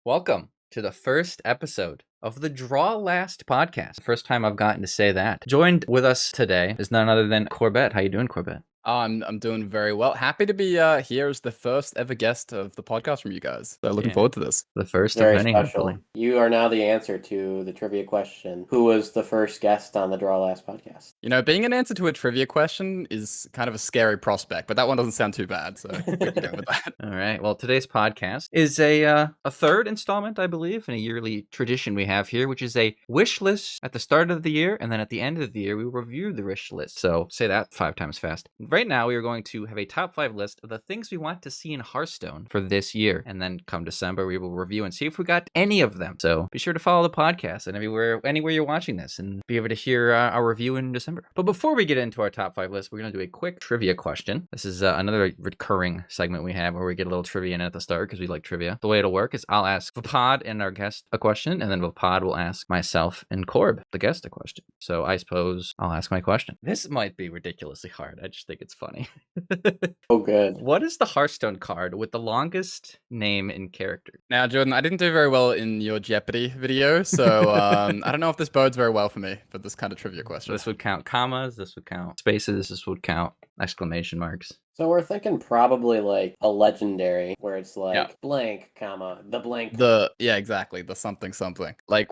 Welcome to the first episode of the Draw Last podcast. First time I've gotten to say that. Joined with us today is none other than Corbett. How you doing, Corbett? Oh, I'm doing very well. Happy to be here as the first ever guest of the podcast from you guys. So looking forward to this. The first Very of many, special. hopefully. You are now the answer to the trivia question. Who was the first guest on the Draw Last podcast? You know, being an answer to a trivia question is kind of a scary prospect, but that one doesn't sound too bad, so we can go with that. All right. Well, today's podcast is a third installment, I believe, in a yearly tradition we have here, which is a wish list at the start of the year, and then at the end of the year, we review the wish list. So say that 5 times fast. Right now, we are going to have a top 5 list of the things we want to see in Hearthstone for this year, and then come December, we will review and see if we got any of them. So be sure to follow the podcast and anywhere you're watching this, and be able to hear our review in December. But before we get into our top 5 list, we're going to do a quick trivia question. This is another recurring segment we have where we get a little trivia in at the start because we like trivia. The way it'll work is I'll ask Vaapad and our guest a question, and then Vaapad will ask myself and Corb, the guest, a question. So I suppose I'll ask my question. This might be ridiculously hard. I just think it's funny. Oh, good. What is the Hearthstone card with the longest name in character? Now, Jordan, I didn't do very well in your Jeopardy video, so I don't know if this bodes very well for me for this kind of trivia question. This would count commas, this would count spaces, this would count exclamation marks. So we're thinking probably like a legendary where it's like blank, comma, the blank. Yeah, exactly. The something. Like,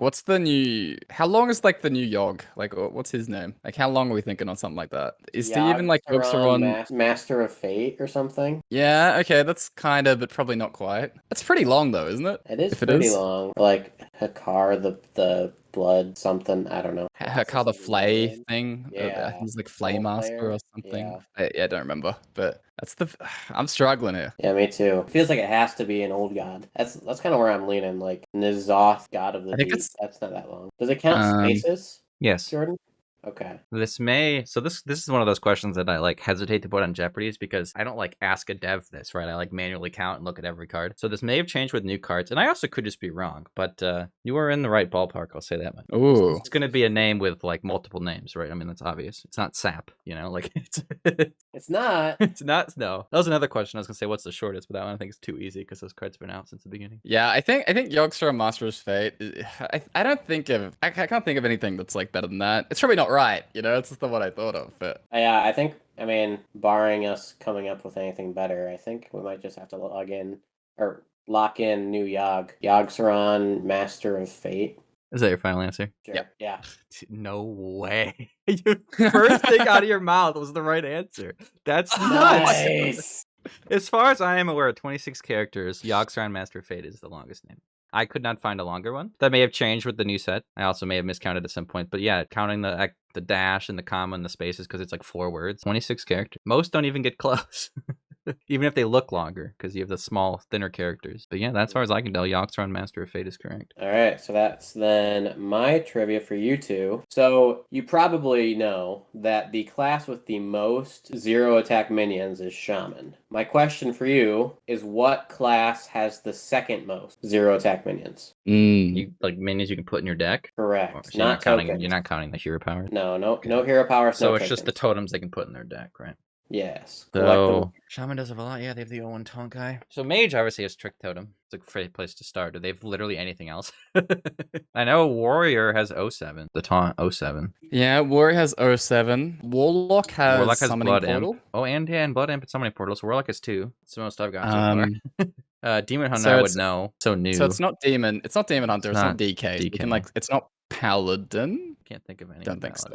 how long is like the new Yogg? Like, what's his name? Like, how long are we thinking on something like that? Is he even like Yogg-Saron Master of Fate or something? Yeah, okay, that's kind of, but probably not quite. That's pretty long though, isn't it? It is pretty long. Like Hakar, the blood something, I don't know. Hakar the Flay thing. Yeah. I think he's like Flay Master or something. Yeah. I don't remember, but I'm struggling here. Yeah, me too. It feels like it has to be an old god. That's kind of where I'm leaning. Like N'Zoth, god of the deep. That's not that long. Does it count spaces? Yes. Jordan? Okay. This is one of those questions that I like hesitate to put on Jeopardy's because I don't like ask a dev this, right? I like manually count and look at every card. So this may have changed with new cards, and I also could just be wrong, but you are in the right ballpark, I'll say that much. Ooh. It's gonna be a name with like multiple names, right? I mean, that's obvious. It's not Sap, you know, like it's It's not. It's not. No, that was another question. I was gonna say what's the shortest, but that one I think is too easy because those cards have been out since the beginning. Yeah, I think Yogg-Saron Master's Fate. I can't think of anything that's like better than that. It's probably not right, you know. It's just the one I thought of, but Yeah, I mean, barring us coming up with anything better, I think we might just have to lock in new Yogg-Saron Master of Fate. Is that your final answer? Sure. Yep. Yeah. No way. Your first thing out of your mouth was the right answer. That's nuts. Nice. As far as I am aware, 26 characters, Yogg-Saron Master of Fate is the longest name. I could not find a longer one. That may have changed with the new set. I also may have miscounted at some point. But yeah, counting the dash and the comma and the spaces because it's like 4 words. 26 characters. Most don't even get close. Even if they look longer, because you have the small, thinner characters. But yeah, that's as far as I can tell, Yogg-Saron Master of Fate is correct. All right, so that's then my trivia for you two. So you probably know that the class with the most 0 attack minions is Shaman. My question for you is, what class has the second most 0 attack minions? You like minions you can put in your deck? Correct. So you're not counting the hero power. No hero power. So it's just the totems they can put in their deck, right? Yes. So Shaman does have a lot. Yeah, they have the 0-1 Tonkai. So Mage obviously has Trick Totem. It's a great place to start. Do they have literally anything else? I know Warrior has 07. The taunt 07. Yeah, Warrior has 07. Warlock has Summoning Blood Portal. Imp. Oh, and Blood Imp and Summoning Portal. So Warlock has 2. That's the most I've got so far. Demon Hunter I would know. So new. So it's not Demon. It's not Demon Hunter. It's not DK. It's not Paladin. Can't think of any. Don't think so.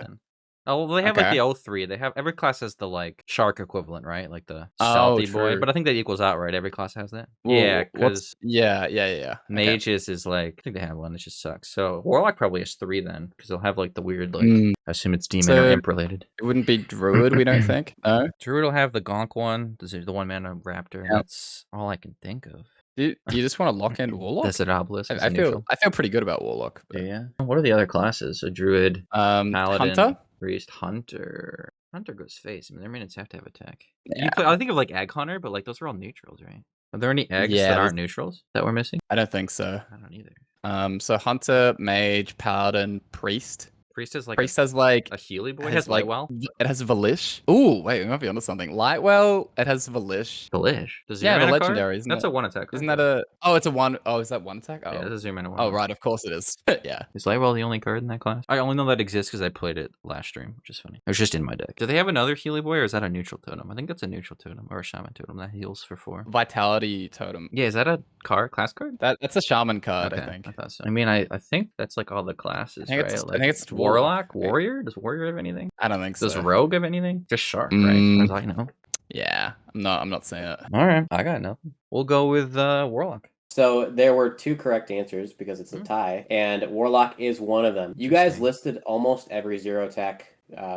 Oh, well, they have like the 03. They have every class has the like shark equivalent, right? Like the stealthy boy. But I think that equals out, right? Every class has that. Ooh, yeah, because Mages is like I think they have one that just sucks. So Warlock probably has 3 then, because they'll have like the weird like I assume it's demon or imp related. It wouldn't be Druid, we don't think. No. Druid will have the Gonk one. This is the 1-mana Raptor. Yep. That's all I can think of. Do you just want to lock in Warlock? Desert Obelisk. I feel pretty good about Warlock. But... Yeah. What are the other classes? So Druid, Paladin, Hunter. Priest, Hunter goes face. I mean, their minions have to have attack. Yeah. I think of like Egg Hunter, but like those are all neutrals, right? Are there any eggs that aren't neutrals that we're missing? I don't think so. I don't either. So Hunter, Mage, Paladin, Priest. Priest is like Priest has like a Healy boy. It has has like Lightwell. it has Valish. Ooh, wait, we might be onto something. Lightwell, it has Valish. Delish. The Yeah, the mana card? legendary, isn't That's it? a 1 attack card. Isn't that a? Oh, it's a one. Oh, is that one attack? Oh, Yeah, that's a 0 mana 1. oh, right. Of course it is. Yeah. Is Lightwell the only card in that class? I only know that exists because I played it last stream, which is funny. It was just in my deck. Do they have another Healy boy, or is that a neutral totem? I think that's a neutral totem or a shaman totem that heals for 4. Vitality totem. Yeah, is that a class card? That's a shaman card, Okay, I think. I thought so. I mean, I think that's like all the classes, I think right? it's- Like I think it's Warlock, Warlock, right? Warrior. Does Warrior have anything? I don't think so. Does Rogue have anything? Just Shark, right? Mm. As I know. Yeah, I'm not saying it. All right, I got nothing. We'll go with Warlock. So there were 2 correct answers because it's a tie, and Warlock is one of them. You guys listed almost every 0 attack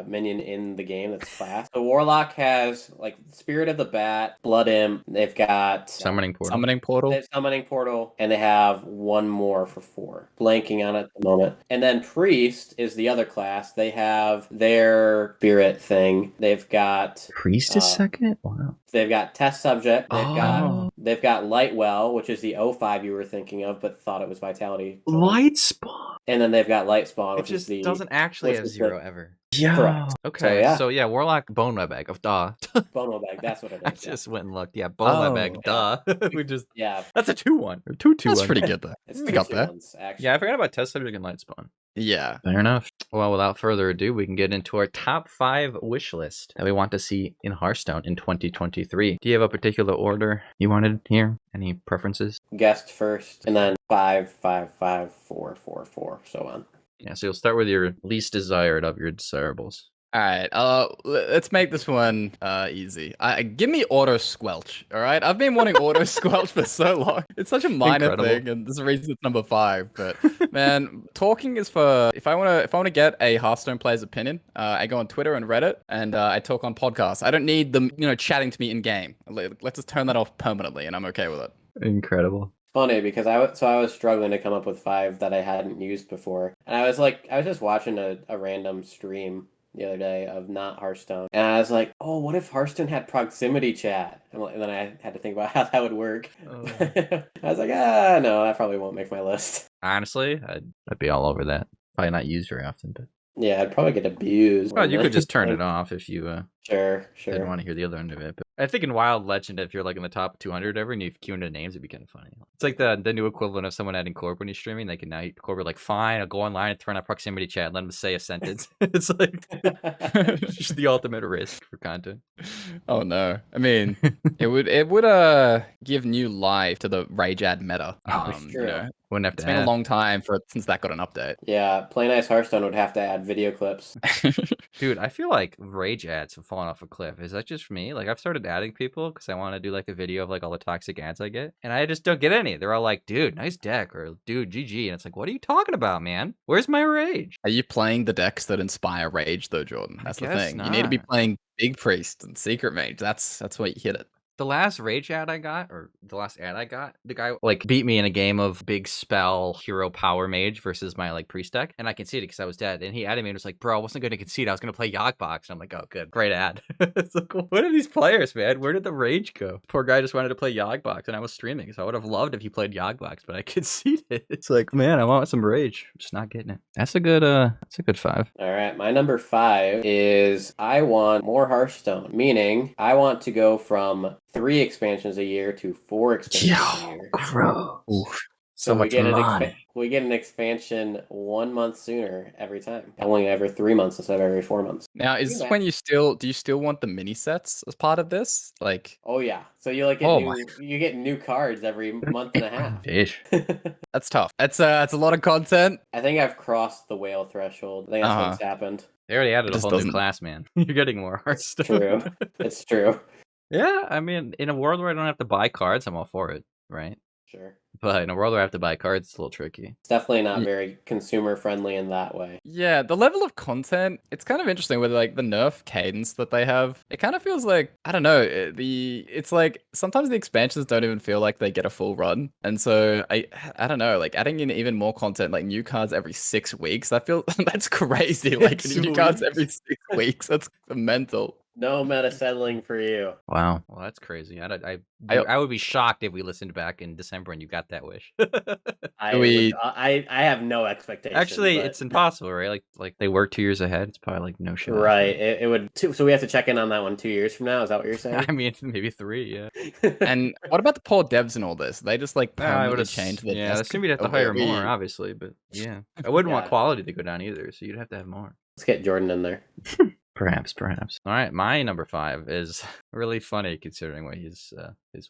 minion in the game that's class. So Warlock has like Spirit of the Bat, Blood Imp. They've got Summoning Portal. Summoning portal. They have Summoning Portal, and they have one more for 4. Blanking on it at the moment. And then Priest is the other class. They have their Spirit thing. They've got Priest is second? Wow. They've got Test Subject. Oh. They've got Lightwell, which is the 05 you were thinking of, but thought it was Vitality. Light Spawn. And then they've got Light Spawn, It which is just the doesn't actually which have is 0 ever. Yeah. Correct. Okay. So, yeah. Warlock Bone Mailbag of duh. Bono Bag. That's what it is. I just went and looked. Yeah, Bone Mailbag, duh. We just Yeah, that's a 2-1 or 2-2. That's pretty good though. it's We got that. actually. Yeah, I forgot about Test Subject and Light Spawn. Yeah. Fair enough. Well, without further ado, we can get into our top 5 wish list that we want to see in Hearthstone in 2023. Do you have a particular order you wanted here? Any preferences? Guest first, and then 5, 5, 5, 4, 4, 4, so on. Yeah, so you'll start with your least desired of your desirables. All right. Let's make this one easy. Give me auto squelch. All right. I've been wanting auto squelch for so long. It's such a minor Incredible. thing, and there's a reason it's number 5. But man, talking is for if I wanna get a Hearthstone player's opinion, I go on Twitter and Reddit, and I talk on podcasts. I don't need them, chatting to me in game. Let's just turn that off permanently, and I'm okay with it. Incredible. Funny because I was struggling to come up with 5 that I hadn't used before, and I was just watching a random stream the other day of not Hearthstone, and I was like, oh, what if Hearthstone had proximity chat? And then I had to think about how that would work. I was like, no, that probably won't make my list. Honestly, I'd be all over that. Probably not used very often, but Yeah, I'd probably get abused. well, you could just turn it off if you Sure. didn't want to hear the other end of it. But I think in Wild Legend, if you're like in the top 200 ever and you queue into names, it'd be kind of funny. It's like the new equivalent of someone adding Corb when he's streaming. They can now Corb like, fine, I'll go online and turn on proximity chat, let him say a sentence. It's like just the ultimate risk for content. Oh no! I mean, it would give new life to the Rage Ad meta. True. Wouldn't have It's to been a add. long time since that got an update. Yeah, Play Nice Hearthstone would have to add video clips. Dude, I feel like rage ads have fallen off a cliff. Is that just me? Like, I've started adding people because I want to do like a video of like all the toxic ads I get, and I just don't get any. They're all like, "Dude, nice deck," or "Dude, GG," and it's like, what are you talking about, man? Where's my rage? Are you playing the decks that inspire rage though, Jordan? That's the guess thing. You need to be not. playing Big Priest and Secret Mage. That's what you hit it. The last rage ad I got, or the last ad I got, the guy like beat me in a game of big spell hero power mage versus my like priest deck, and I conceded because I was dead. And he added me and was like, "Bro, I wasn't going to concede. I was going to play Yogbox." And I'm like, "Oh, good, great ad." It's like, what are these players, man? Where did the rage go? Poor guy just wanted to play Yogbox, and I was streaming, so I would have loved if he played Yogbox, but I conceded. It's like, man, I want some rage. I'm just not getting it. That's a good 5. All right, my number 5 is I want more Hearthstone, meaning I want to go from 3 expansions a year to 4 expansions a year. Gross. So much money. we get an expansion 1 month sooner every time. Only every 3 months instead of every 4 months. Now, is this Yeah. when do you still want the mini sets as part of this? Like, Oh yeah, so you like get Oh you get new cards every month and a half. Fish. that's tough. That's a lot of content. I think I've crossed the whale threshold. I think that's what's happened. They already added It a just whole new doesn't- class, man. You're getting more Hearthstone. True. It's true. Yeah, I mean, in a world where I don't have to buy cards, I'm all for it, right? Sure. But in a world where I have to buy cards, it's a little tricky. It's definitely not Ye- very consumer friendly in that way. Yeah, the level of content, it's kind of interesting with like the nerf cadence that they have. It kind of feels like, I don't know, it's like sometimes the expansions don't even feel like they get a full run. And so I don't know, like adding in even more content, like new cards every 6 weeks, that's crazy. Like 6 new cards every 6 weeks. That's mental. No meta settling for you. Wow. Well, that's crazy. I- I would be shocked if we listened back in December and you got that wish. I have no expectation. Actually, but- it's impossible, right? Like they work 2 years ahead. It's probably like no shot. Right. It would. So we have to check in on that one 2 years from now. Is that what you're saying? I mean, maybe 3. Yeah. And what about the poor devs and all this? They just like I permanently would change their Yeah, desk. assume you'd have to Are hire we- more, obviously, but yeah, I wouldn't want Yeah. quality to go down either. So you'd have to have more. Let's get Jordan in there. Perhaps. All right, my number 5 is really funny considering what his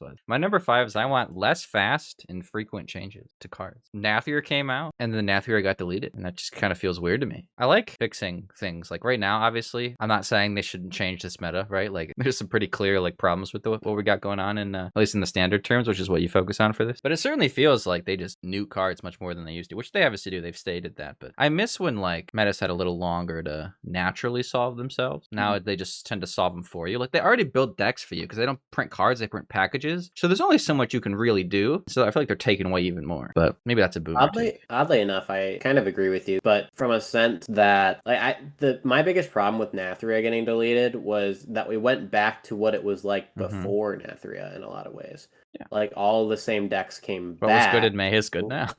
was. My number 5 is I want less fast and frequent changes to cards. Nathier came out, and then Nathier got deleted, and that just kind of feels weird to me. I like fixing things. Like right now, obviously, I'm not saying they shouldn't change this meta, right? Like there's some pretty clear like problems with what we got going on in at least in the standard terms, which is what you focus on for this. But it certainly feels like they just nuke cards much more than they used to, which they obviously do. They've stated that, but I miss when like metas had a little longer to naturally solve themselves. Now they just tend to solve them for you. Like they already build decks for you because they don't print cards, they print packages. So there's only so much you can really do. So I feel like they're taking away even more. But maybe that's a boomer. Oddly enough, I kind of agree with you, but from a sense that like my biggest problem with Nathria getting deleted was that we went back to what it was like before Nathria in a lot of ways. Yeah. Like all the same decks came What back. was good in May is good now.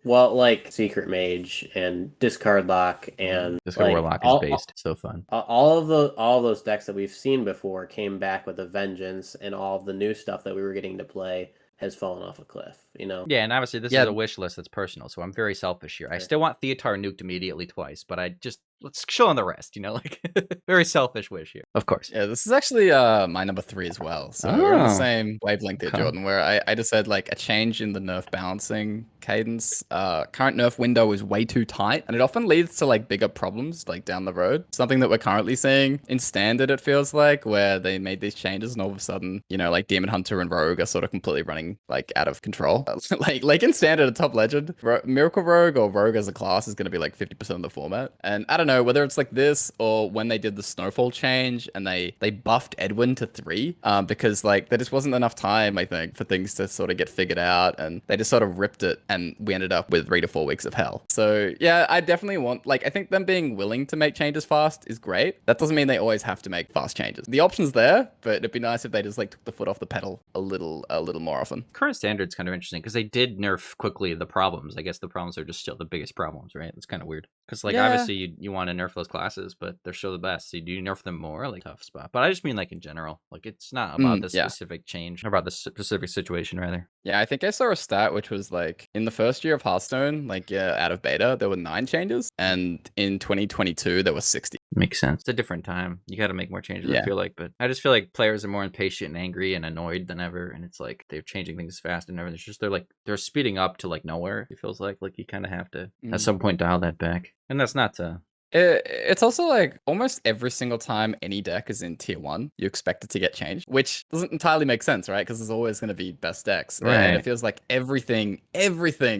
Well, like Secret Mage and Discard Lock and Discard like, Warlock is based. So fun. All of those decks that we've seen before came back with a vengeance, and all of the new stuff that we were getting to play has fallen off a cliff, you know? Yeah, and obviously this is a wish list that's personal, so I'm very selfish here. I still want Theotar nuked immediately twice, but I just let's chill on the rest, you know, like very selfish wish here. Of course. Yeah, this is actually my number 3 as well. So we're on the same wavelength here, Jordan, where I just said like a change in the nerf balancing cadence. Current nerf window is way too tight, and it often leads to like bigger problems like down the road. Something that we're currently seeing in standard, it feels like, where they made these changes and all of a sudden, you know, like Demon Hunter and Rogue are sort of completely running like out of control. like in standard, a top legend, Miracle Rogue or Rogue as a class is going to be like 50% of the format. And I don't know whether it's like this or when they did the Snowfall change and they buffed Edwin to 3 because like there just wasn't enough time, I think, for things to sort of get figured out, and they just sort of ripped it and we ended up with 3 to 4 weeks of hell. So yeah, I definitely want, like, I think them being willing to make changes fast is great. That doesn't mean they always have to make fast changes. The option's there, but it'd be nice if they just like took the foot off the pedal a little more often. Current standard's kind of interesting because they did nerf quickly the problems. I guess the problems are just still the biggest problems, right? It's kind of weird because like obviously you want to nerf those classes, but they're still the best. So do you nerf them more? Like tough spot. But I just mean like in general, like it's not about the specific change, or about the specific situation rather. Yeah, I think I saw a stat which was like in the first year of Hearthstone, like out of beta, there were 9 changes, and in 2022 there were 60. Makes sense. It's a different time. You got to make more changes, I feel like. But I just feel like players are more impatient and angry and annoyed than ever. And it's like they're changing things fast and everything. It's just they're speeding up to like nowhere. It feels like you kind of have to at some point dial that back. And that's not to... It's also like almost every single time any deck is in tier 1, you expect it to get changed, which doesn't entirely make sense, right? Because there's always going to be best decks. Right. And it feels like everything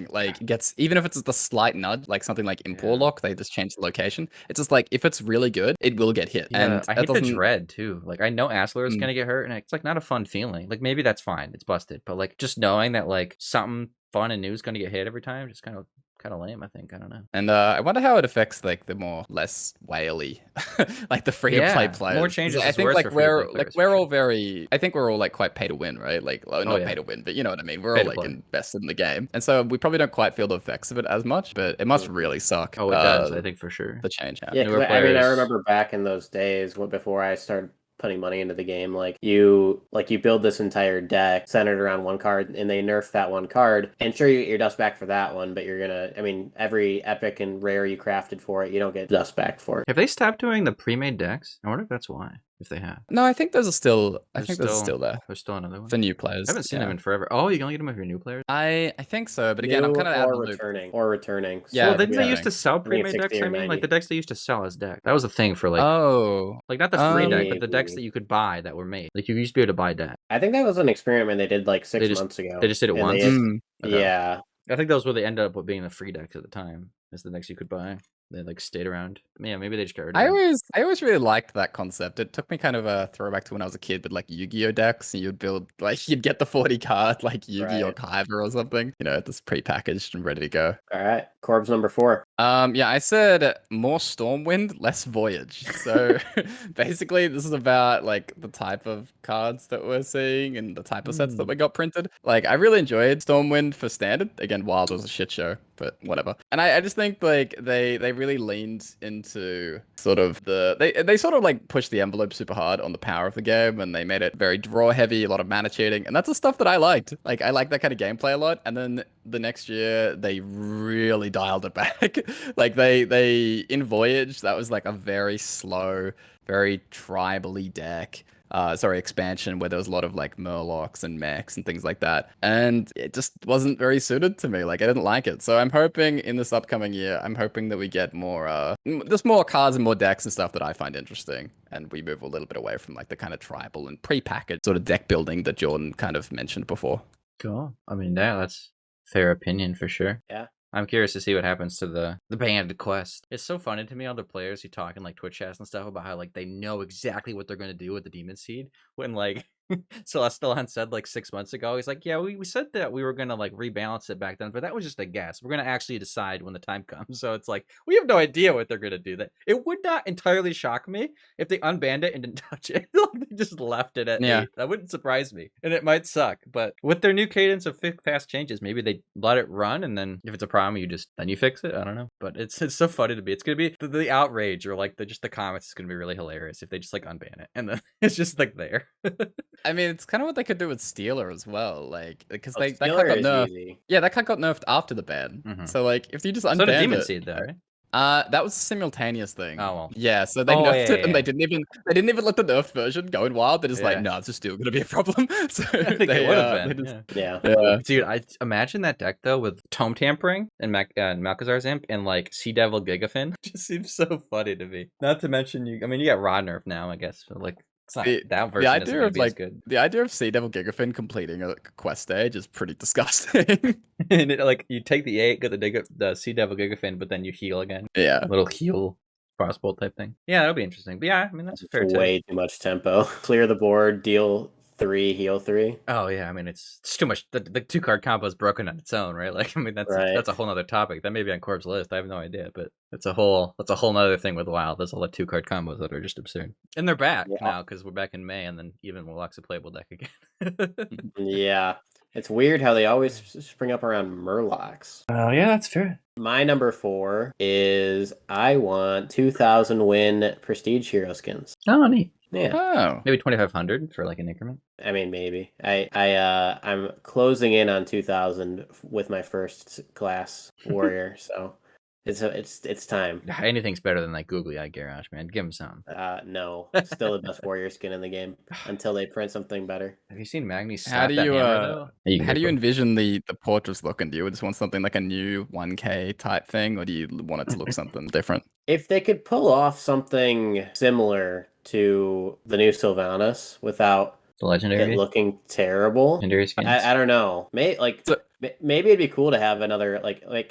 like gets, even if it's just a slight nudge, like something like Impor Lock, they just change the location. It's just like, if it's really good, it will get hit. Yeah, and I hate the dread too. Like I know Asler is going to get hurt, and it's like not a fun feeling. Like maybe that's fine. It's busted. But like just knowing that like something fun and new is going to get hit every time, just kind of lame, I think. I don't know. And I wonder how it affects like the less whaley, like the free to play players. More changes. I think like we're all very. I think we're all like quite pay to win, right? Like not pay to win, but you know what I mean. We're all like invested in the game, and so we probably don't quite feel the effects of it as much. But it must really suck. Oh, it does. I think for sure. The change. Yeah, I mean, I remember back in those days before I started putting money into the game, like you build this entire deck centered around one card, and they nerf that one card, and sure, you get your dust back for that one, but you're gonna, I mean, every epic and rare you crafted for it, you don't get dust back for it. Have they stopped doing the pre-made decks? I wonder if that's why. If they have. No, I think those are still. I think those are still there. There's still another one for new players. I haven't seen them in forever. Oh, you can only get them if you're new players. I think so, but again, I'm kind of out of the loop. returning. Yeah, well, didn't they used to sell pre-made decks? I mean, like the decks they used to sell as decks. That was a thing for like. Oh. Like not the free deck, but the decks that you could buy that were made. Like you used to be able to buy decks. I think that was an experiment they did like 6 months ago. They just did it once. Yeah. I think those were they ended up with being the free decks at the time. As the decks you could buy. They like stayed around. Yeah, maybe they just got rid of I them. always really liked that concept. It took me kind of a throwback to when I was a kid with like Yu-Gi-Oh decks, and you'd build like you'd get the 40 card like Yu-Gi-Oh Right. Kyber or something. You know, just pre-packaged and ready to go. All right. Corb's number 4. Yeah, I said more Stormwind, less Voyage. So basically, this is about like the type of cards that we're seeing and the type of sets that we got printed. Like, I really enjoyed Stormwind for standard. Again, Wild was a shit show, but whatever. And I just think like they really leaned into sort of they sort of like pushed the envelope super hard on the power of the game, and they made it very draw heavy, a lot of mana cheating, and that's the stuff that I liked. Like, I like that kind of gameplay a lot. And then the next year they really dialed it back. Like they in Voyage, that was like a very slow, very tribally deck. Expansion where there was a lot of like Murlocs and mechs and things like that. And it just wasn't very suited to me. Like, I didn't like it. So I'm hoping in this upcoming year, I'm hoping that we get more, just more cards and more decks and stuff that I find interesting. And we move a little bit away from like the kind of tribal and pre-packaged sort of deck building that Jordan kind of mentioned before. Cool. I mean, yeah, that's fair opinion for sure. Yeah. I'm curious to see what happens to the banned quest. It's so funny to me, other players who talk in like Twitch chats and stuff about how like they know exactly what they're gonna do with the demon seed. When like Celestalon said like 6 months ago, he's like, yeah, we said that we were gonna like rebalance it back then, but that was just a guess. We're gonna actually decide when the time comes. So it's like we have no idea what they're gonna do. That it would not entirely shock me if they unbanned it and didn't touch it. Like, they just left it at 8. That wouldn't surprise me. And it might suck, but with their new cadence of fast changes, maybe they let it run, and then if it's a problem, then you fix it. I don't know, but it's so funny to me. It's gonna be the outrage or like the comments is gonna be really hilarious if they just like unban it and then it's just like there. I mean, it's kind of what they could do with Stealer as well, like because that card Stealer got is nerfed. easy. Yeah, that card got nerfed after the ban. So like, if you just unbanned So did Demon it, Seed though, right? that was a simultaneous thing. Oh well. Yeah, so they nerfed it, and they didn't even let the nerfed version go in wild. They're just like, no, it's just still gonna be a problem. So I think it would have been. Yeah. Dude, I imagine that deck though with Tome Tampering and Malkazar's Imp and like Sea Devil Gigafin. Just seems so funny to me. Not to mention you got Rod Nerf now, I guess. So, like, it's not that version. The idea of like good. The idea of Sea Devil Gigafin completing a quest stage is pretty disgusting. And it, like, you take the 8, get the Sea Devil Gigafin, but then you heal again. Yeah, little heal crossbolt type thing. Yeah, that'll be interesting. But yeah, I mean that's a fair. Way too much tempo. Clear the board, deal 3, heal 3. Oh yeah, I mean it's too much. The 2-card combo is broken on its own, right? Like, I mean that's a whole nother topic. That may be on Corb's list. I have no idea, but that's a whole nother thing with Wild. There's all the 2-card combos that are just absurd, and they're back now because we're back in May, and then even Warlock's a playable deck again. Yeah, it's weird how they always spring up around Murlocs. Oh yeah, that's fair. My number 4 is I want 2,000 win Prestige Hero skins. Oh, neat. Yeah. Oh. Maybe 2,500 for like an increment. I mean, maybe. I'm closing in on 2,000 with my first class warrior, so it's time. Anything's better than that googly eye Garrosh, man. Give him some. No, still the best warrior skin in the game until they print something better. Have you seen Magni slap How do that you hammer, though? how do you envision the portraits looking? Do you just want something like a new 1K type thing, or do you want it to look something different? If they could pull off something similar to the new Sylvanas without the legendary it looking terrible, legendary skins? I don't know. Maybe it'd be cool to have another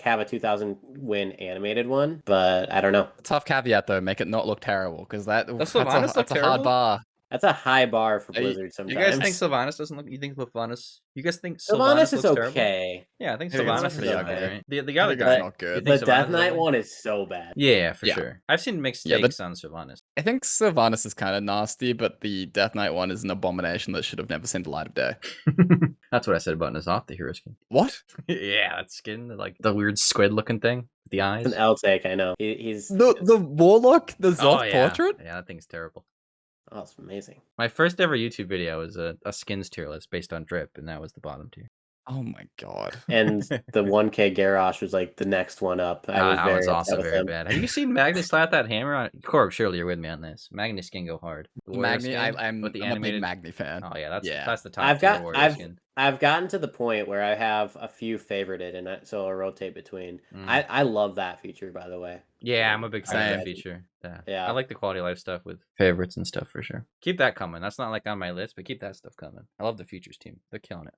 have a 2,000 win animated one, but I don't know. Tough caveat though, make it not look terrible because that's a hard bar. That's a high bar for Blizzard sometimes. You guys think Sylvanas doesn't look? You think Sylvanas? You guys think Sylvanas is looks okay? Terrible? Yeah, I think I think Sylvanas it's is pretty okay. okay. The other guy's not good. The Death Knight one is so bad. Yeah, for sure. I've seen mixed takes on Sylvanas. I think Sylvanas is kind of nasty, but the Death Knight one is an abomination that should have never seen the light of day. That's what I said about N'Zoth, the hero skin. What? Yeah, that skin, like the weird squid-looking thing with the eyes. It's an L take, I know. He's the Warlock, the Zoth portrait. Yeah, that thing's terrible. Oh, it's amazing. My first ever YouTube video was a skins tier list based on drip, and that was the bottom tier. Oh my god. And the 1K Garrosh was like the next one up. That was also very bad. Have you seen Magnus slap that hammer on Corb? Surely you're with me on this. Magnus skin go hard. Magni, I'm a big Magni fan. Oh yeah, that's the top skin. I've gotten to the point where I have a few favorited, and so I'll rotate between. I love that feature, by the way. Yeah, I'm a big fan of that feature. Yeah, I like the quality of life stuff with favorites and stuff for sure. Keep that coming. That's not like on my list, but keep that stuff coming. I love the futures team. They're killing it.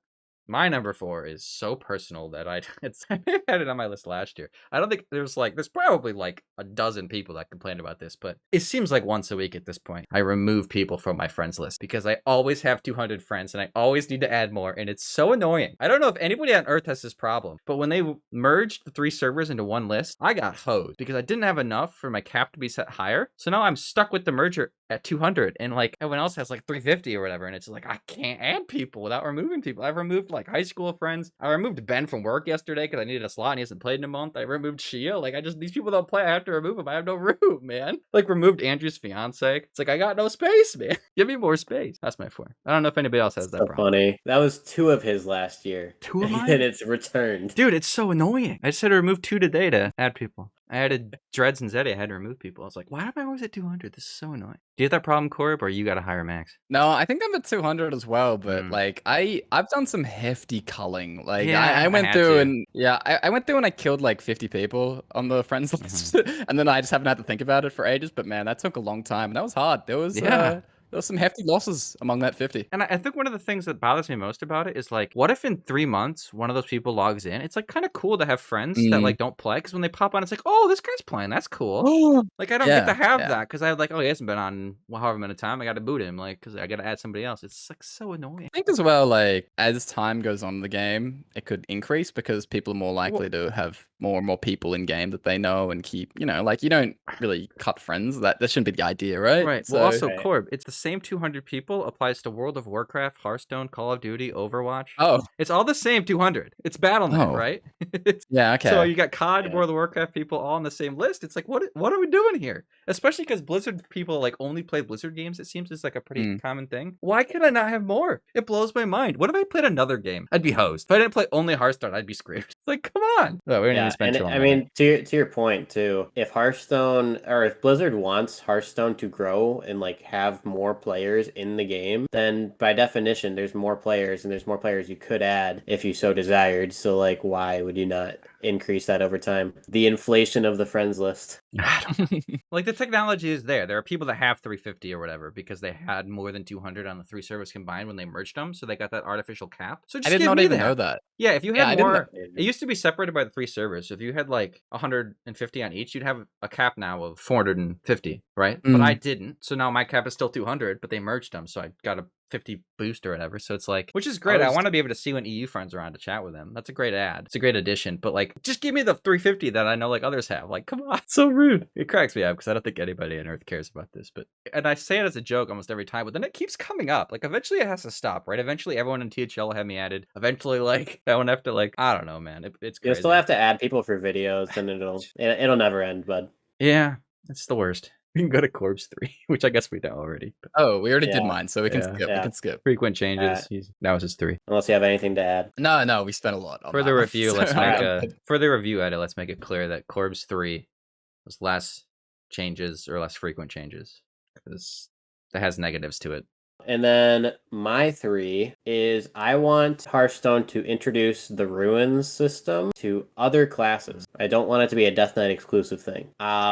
My number 4 is so personal that I had it on my list last year. I don't think there's probably like a dozen people that complain about this, but it seems like once a week at this point. I remove people from my friends list because I always have 200 friends and I always need to add more, and it's so annoying. I don't know if anybody on Earth has this problem, but when they merged the 3 servers into one list, I got hosed because I didn't have enough for my cap to be set higher. So now I'm stuck with the merger at 200, and like everyone else has like 350 or whatever, and it's like I can't add people without removing people. I've removed like high school friends. I removed Ben from work yesterday because I needed a slot and he hasn't played in a month. I removed Shia. Like these people don't play. I have to remove them. I have no room, man. Like removed Andrew's fiance. It's like I got no space, man. Give me more space. That's my 4. I don't know if anybody else has that problem. Funny. That was 2 of his last year. 2 of mine? And it's returned. Dude, it's so annoying. I just had to remove 2 today to add people. I added Dreads and Zeddy. I had to remove people. I was like, why am I always at 200? This is so annoying. Do you have that problem, Corb, or you got a higher max? No, I think I'm at 200 as well, but like I've done some hefty culling. Like Yeah, I went had through to. and I went through and I killed like 50 people on the friends list, and then I just haven't had to think about it for ages. But man, that took a long time, and that was hard. There was some hefty losses among that 50. And I think one of the things that bothers me most about it is like, what if in 3 months one of those people logs in? It's like kind of cool to have friends that like don't play, because when they pop on, it's like, oh, this guy's playing. That's cool. Like I don't get to have that because I like, oh, he hasn't been on however many time. I got to boot him, like because I got to add somebody else. It's like so annoying. I think as well, like as time goes on in the game, it could increase because people are more likely to have more and more people in game that they know and keep. You know, like you don't really cut friends. That shouldn't be the idea, right? Right. So, Well, also, Corb, it's the same 200 people applies to World of Warcraft, Hearthstone, Call of Duty, Overwatch. oh, It's all the same 200. It's Battle.net, Oh. right? yeah, okay. So you got COD, Yeah. World of Warcraft people all on the same list. It's like, what are we doing here? Especially because Blizzard people like only play Blizzard games. It seems it's like a pretty common thing. Why could I not have more? It blows my mind. What if I played another game? I'd be hosed. If I didn't play only Hearthstone, I'd be screwed. It's like, come on. No, we don't even spend too long I on mean, to your point too, if Hearthstone or if Blizzard wants Hearthstone to grow and like have more players in the game, then by definition, there's more players and there's more players you could add if you so desired. So like, why would you not increase that over time? The inflation of the friends list. Like the technology is there. There are people that have 350 or whatever because they had more than 200 on the 3 servers combined when they merged them, so they got that artificial cap. So just I did give not me even that. know that. Yeah, if you Yeah, I had didn't more, know. it used to be separated by the 3 servers. So if you had like 150 on each, you'd have a cap now of 450, right? But I didn't, so now my cap is still 200. But they merged them, so I got a 50 boost or whatever. So it's like, which is great. I want to be able to see when EU friends are on to chat with them. That's a great ad. It's a great addition. But like, just give me the 350 that I know like others have. Like, come on, it's so rude. It cracks me up because I don't think anybody on Earth cares about this. But and I say it as a joke almost every time, but then it keeps coming up. Like, eventually it has to stop, right? Eventually everyone in THL will have me added. Eventually, like, I won't have to like, I don't know, man. It's crazy. You'll still have to add people for videos, and it'll never end, bud. Yeah, it's the worst. We can go to Corb's 3, which I guess we know already. But Oh, we already did Yeah. mine, so we can Yeah. skip. Yeah. We can skip. frequent changes. That was his 3. Unless you have anything to add. No, we spent a lot on For that the one, review, so let's I'm make good. for the review edit. Let's make it clear that Corb's 3 was less changes or less frequent changes because that has negatives to it. And then my 3 is I want Hearthstone to introduce the Ruins system to other classes. I don't want it to be a Death Knight exclusive thing.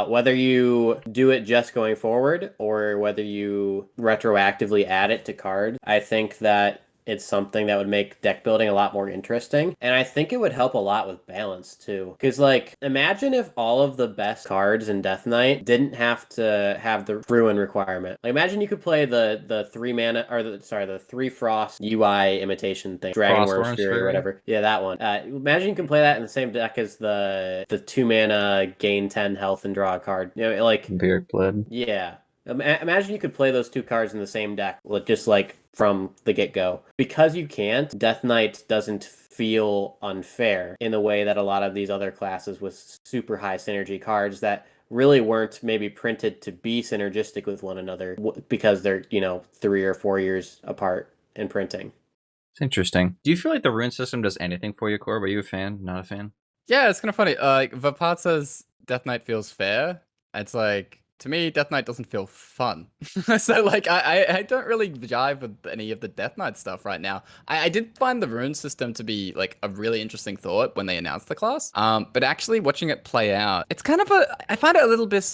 Whether you do it just going forward or whether you retroactively add it to cards, I think that it's something that would make deck building a lot more interesting. And I think it would help a lot with balance too. Because like, imagine if all of the best cards in Death Knight didn't have to have the Ruin requirement. Like, imagine you could play the 3 mana, or the 3 Frost UI imitation thing. Dragon Warrior's Fury or whatever. Yeah, that one. Imagine you can play that in the same deck as the 2 mana gain 10 health and draw a card. You know, like, Vampiric Blood. yeah. Imagine you could play those 2 cards in the same deck, just like from the get-go. Because you can't, Death Knight doesn't feel unfair in the way that a lot of these other classes with super high synergy cards that really weren't maybe printed to be synergistic with one another because they're, 3 or 4 years apart in printing. It's interesting. Do you feel like the rune system does anything for you, Corb? Are you a fan? Not a fan? Yeah, it's kind of funny. Like Vaapad says, Death Knight feels fair. It's like to me, Death Knight doesn't feel fun. So like I don't really jive with any of the Death Knight stuff right now. I did find the rune system to be like a really interesting thought when they announced the class. But actually watching it play out, it's kind of I find it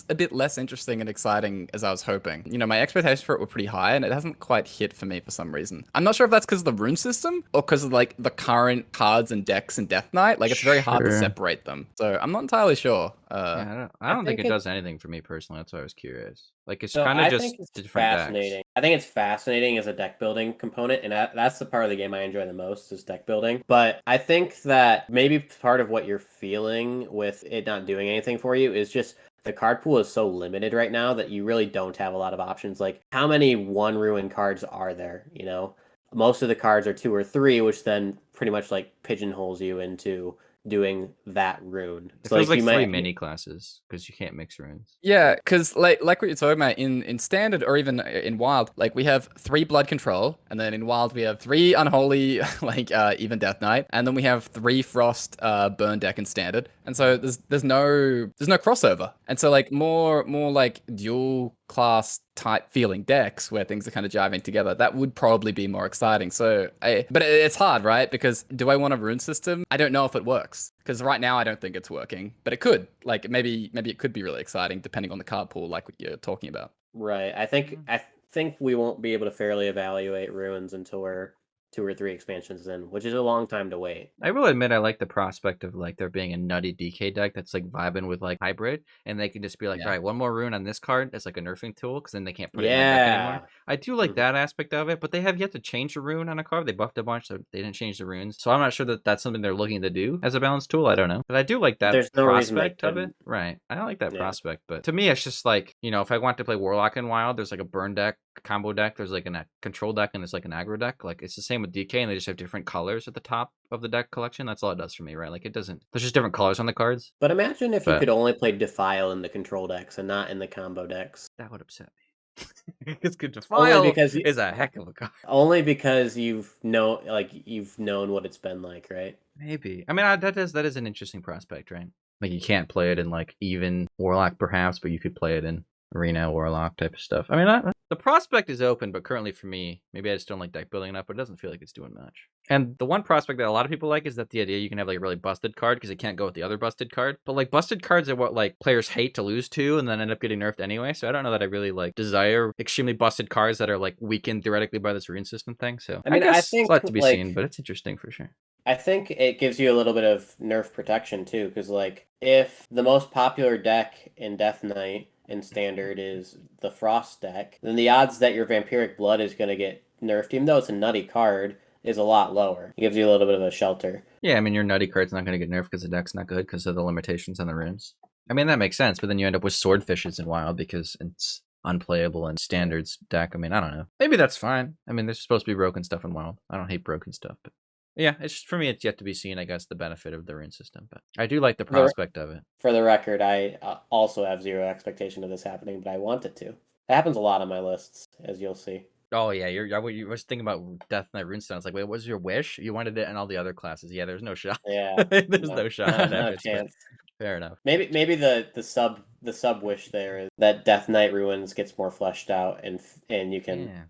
a bit less interesting and exciting as I was hoping. You know, my expectations for it were pretty high and it hasn't quite hit for me for some reason. I'm not sure if that's because of the rune system or because of like the current cards and decks in Death Knight. Like it's very hard to separate them. So I'm not entirely sure. Yeah, I don't think it does anything for me personally. That's why I was curious. Like it's So kind of I just think it's different fascinating. decks. I think it's fascinating as a deck building component, and that's the part of the game I enjoy the most is deck building. But I think that maybe part of what you're feeling with it not doing anything for you is just the card pool is so limited right now that you really don't have a lot of options. Like, how many one ruin cards are there? You know, most of the cards are 2 or 3, which then pretty much like pigeonholes you into doing that rune. It So feels like you 3 might mini classes because you can't mix runes. Yeah, because like what you're talking about in standard or even in wild, like we have 3 blood control, and then in wild we have 3 unholy like even death knight, and then we have 3 frost burn deck in standard, and so there's no crossover, and so like more like dual class type feeling decks where things are kind of jiving together, that would probably be more exciting. So but it's hard, right? Because do I want a rune system? I don't know if it works, because right now I don't think it's working, but it could. Like maybe it could be really exciting depending on the card pool, like what you're talking about. Right. I think we won't be able to fairly evaluate ruins until we're 2 or 3 expansions in, which is a long time to wait. I will admit I like the prospect of like there being a nutty DK deck that's like vibing with like hybrid, and they can just be like, Yeah. all right, one more rune on this card as like a nerfing tool, because then they can't put it in the deck anymore. I do like that aspect of it, but they have yet to change a rune on a card. They buffed a bunch, so they didn't change the runes. So I'm not sure that that's something they're looking to do as a balance tool. I don't know, but I do like that There's no reason they prospect of couldn't. it. Right, I don't like that Yeah. prospect, but to me, it's just like, you know, if I want to play Warlock in Wild, there's like a burn deck, a combo deck, there's like a control deck, and there's like an aggro deck. Like it's the same with DK, and they just have different colors at the top of the deck collection. That's all it does for me, right? Like it doesn't. There's just different colors on the cards. But imagine if you But- could only play Defile in the control decks and not in the combo decks. That would upset me. Because Only Defile because is a heck of a card. Only because you've known what it's been like, right? Maybe. I mean, that is an interesting prospect, right? Like you can't play it in like even Warlock perhaps, but you could play it in Arena Warlock type of stuff. I mean, the prospect is open, but currently for me, maybe I just don't like deck building enough, but it doesn't feel like it's doing much. And the one prospect that a lot of people like is that the idea you can have like a really busted card because it can't go with the other busted card. But like busted cards are what like players hate to lose to and then end up getting nerfed anyway. So I don't know that I really like desire extremely busted cards that are like weakened theoretically by this rune system thing. So I mean, I guess think it's a lot to be like, seen, but it's interesting for sure. I think it gives you a little bit of nerf protection too, because like if the most popular deck in Death Knight in standard is the Frost deck, then the odds that your Vampiric Blood is going to get nerfed, even though it's a nutty card, is a lot lower. It gives you a little bit of a shelter. Yeah, I mean, your nutty card's not going to get nerfed because the deck's not good because of the limitations on the runes. I mean, that makes sense, but then you end up with Swordfishes in Wild because it's unplayable in Standards deck. I mean, I don't know. Maybe that's fine. I mean, there's supposed to be broken stuff in Wild. I don't hate broken stuff, but yeah, it's just, for me, it's yet to be seen, I guess, the benefit of the rune system. But I do like the prospect of it. For the record, I also have zero expectation of this happening, but I want it to. It happens a lot on my lists, as you'll see. Oh yeah, you was thinking about Death Knight Runestone. It's like, wait, what was your wish? You wanted it in all the other classes. Yeah, there's no shot. Yeah, there's no shot. No chance. Fair enough. Maybe the sub wish there is that Death Knight Ruins gets more fleshed out and you can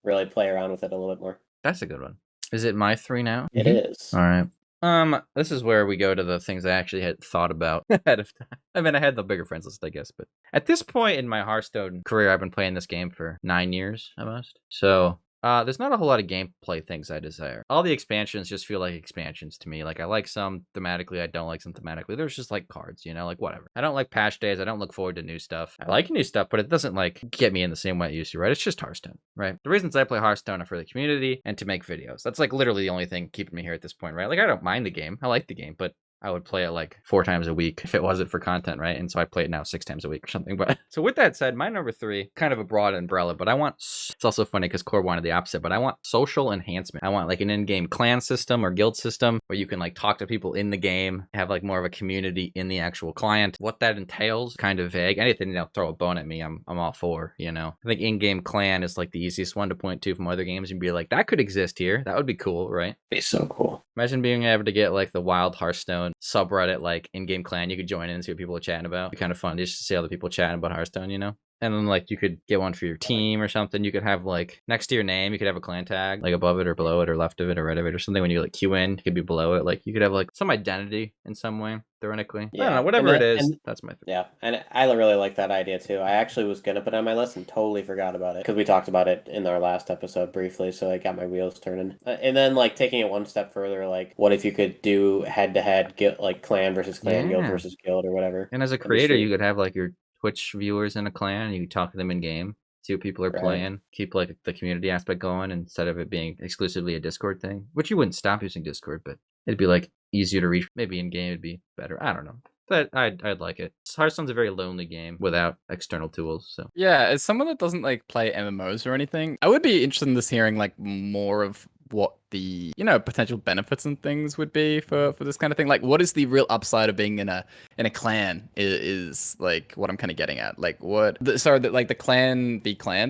really play around with it a little bit more. That's a good one. Is it my 3 now? It is. All right. This is where we go to the things I actually had thought about ahead of time. I mean, I had the bigger friends list, I guess, but at this point in my Hearthstone career, I've been playing this game for 9 years almost. So there's not a whole lot of gameplay things I desire. All the expansions just feel like expansions to me. Like I like some thematically, I don't like some thematically. There's just like cards, you know, like whatever. I don't like patch days. I don't look forward to new stuff. I like new stuff, but it doesn't like get me in the same way it used to, right? It's just Hearthstone, right? The reasons I play Hearthstone are for the community and to make videos. That's like literally the only thing keeping me here at this point, right? Like I don't mind the game. I like the game, but I would play it like 4 times a week if it wasn't for content, right? And so I play it now 6 times a week or something. But so with that said, my number 3, kind of a broad umbrella, but I want, it's also funny because Corb wanted the opposite, but I want social enhancement. I want like an in-game clan system or guild system where you can like talk to people in the game, have like more of a community in the actual client. What that entails, kind of vague. Anything that'll throw a bone at me, I'm all for, you know. I think in-game clan is like the easiest one to point to from other games and be like, that could exist here. That would be cool, right? Be so cool. Imagine being able to get like the wild Hearthstone Hearthstone subreddit, like in-game clan you could join in and see what people are chatting about. It'd be kind of fun just to see other people chatting about Hearthstone, you know? And then like you could get one for your team or something. You could have like next to your name, you could have a clan tag, like above it or below it or left of it or right of it or something. When you like queue in, it could be below it. Like you could have like some identity in some way, theoretically. I don't know, whatever it is, that's my thing. Yeah, and I really like that idea too. I actually was gonna put it on my list and totally forgot about it because we talked about it in our last episode briefly, so I got my wheels turning. And then like taking it one step further, like what if you could do head-to-head like clan versus clan, guild versus guild or whatever. And as a creator, you could have like your Twitch viewers in a clan, and you can talk to them in game, see what people are playing, keep like the community aspect going instead of it being exclusively a Discord thing, which you wouldn't stop using Discord, but it'd be like easier to reach. Maybe in game it'd be better. I don't know. But I'd like it. Hearthstone's a very lonely game without external tools. So yeah, as someone that doesn't like play MMOs or anything, I would be interested in this hearing like more of what the potential benefits and things would be for this kind of thing. Like, what is the real upside of being in a clan? Is like what I'm kind of getting at. Like, the clan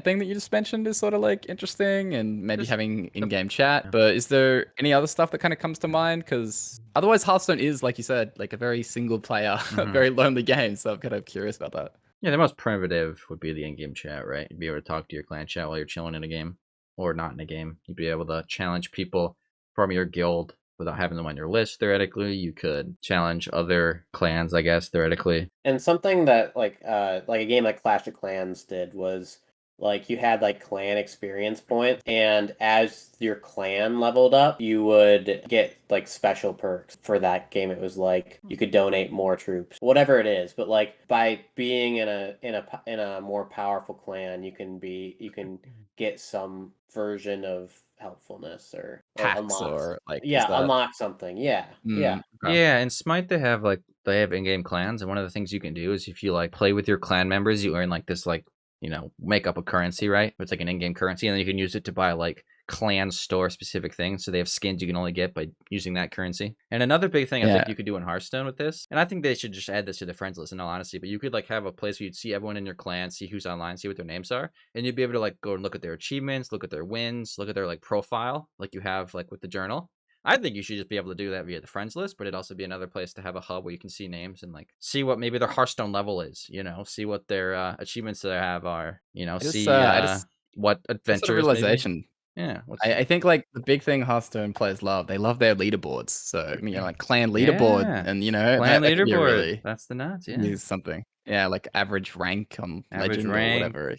thing that you just mentioned is sort of like interesting, and maybe having in-game chat. But is there any other stuff that kind of comes to mind? Because otherwise, Hearthstone is, like you said, like a very single player, very lonely game. So I'm kind of curious about that. Yeah, the most primitive would be the in-game chat, right? You'd be able to talk to your clan chat while you're chilling in a game. Or not in a game. You'd be able to challenge people from your guild without having them on your list, theoretically. You could challenge other clans, I guess, theoretically. And something that like a game like Clash of Clans did was like you had like clan experience points, and as your clan leveled up, you would get like special perks for that game. It was like you could donate more troops, whatever it is. But like by being in a more powerful clan, you can get some version of helpfulness or Hacks or like unlock something. Yeah. Yeah, and Smite they have in-game clans, and one of the things you can do is if you like play with your clan members, you earn like this like make up a currency, right? It's like an in-game currency, and then you can use it to buy like clan store specific things. So they have skins you can only get by using that currency. And another big thing I think you could do in Hearthstone with this, and I think they should just add this to the friends list in all honesty, but you could like have a place where you'd see everyone in your clan, see who's online, see what their names are, and you'd be able to like go and look at their achievements, look at their wins, look at their like profile, like you have like with the journal. I think you should just be able to do that via the friends list, but it'd also be another place to have a hub where you can see names and like see what maybe their Hearthstone level is, see what their achievements they have are, what adventures. Sort of realization. Yeah, I think like the big thing Hearthstone players love, they love their leaderboards. So like clan leaderboard, and clan leaderboard. Really that's the nuts. Yeah, use something. Yeah, like average rank on Legend or whatever.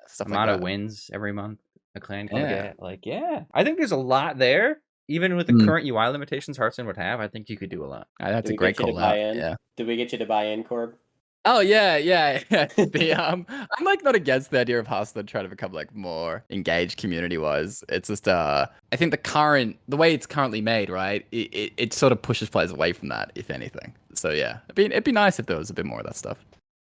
Stuff amount like of wins every month a clan can get. Like, I think there's a lot there. Even with the current UI limitations Hearthstone would have, I think you could do a lot. That's a great call out. Yeah. Did we get you to buy in, Corb? Oh yeah. I'm like not against the idea of Hearthstone trying to become like more engaged community wise. It's just I think the way it's currently made, right? It sort of pushes players away from that, if anything. So yeah, it'd be nice if there was a bit more of that stuff.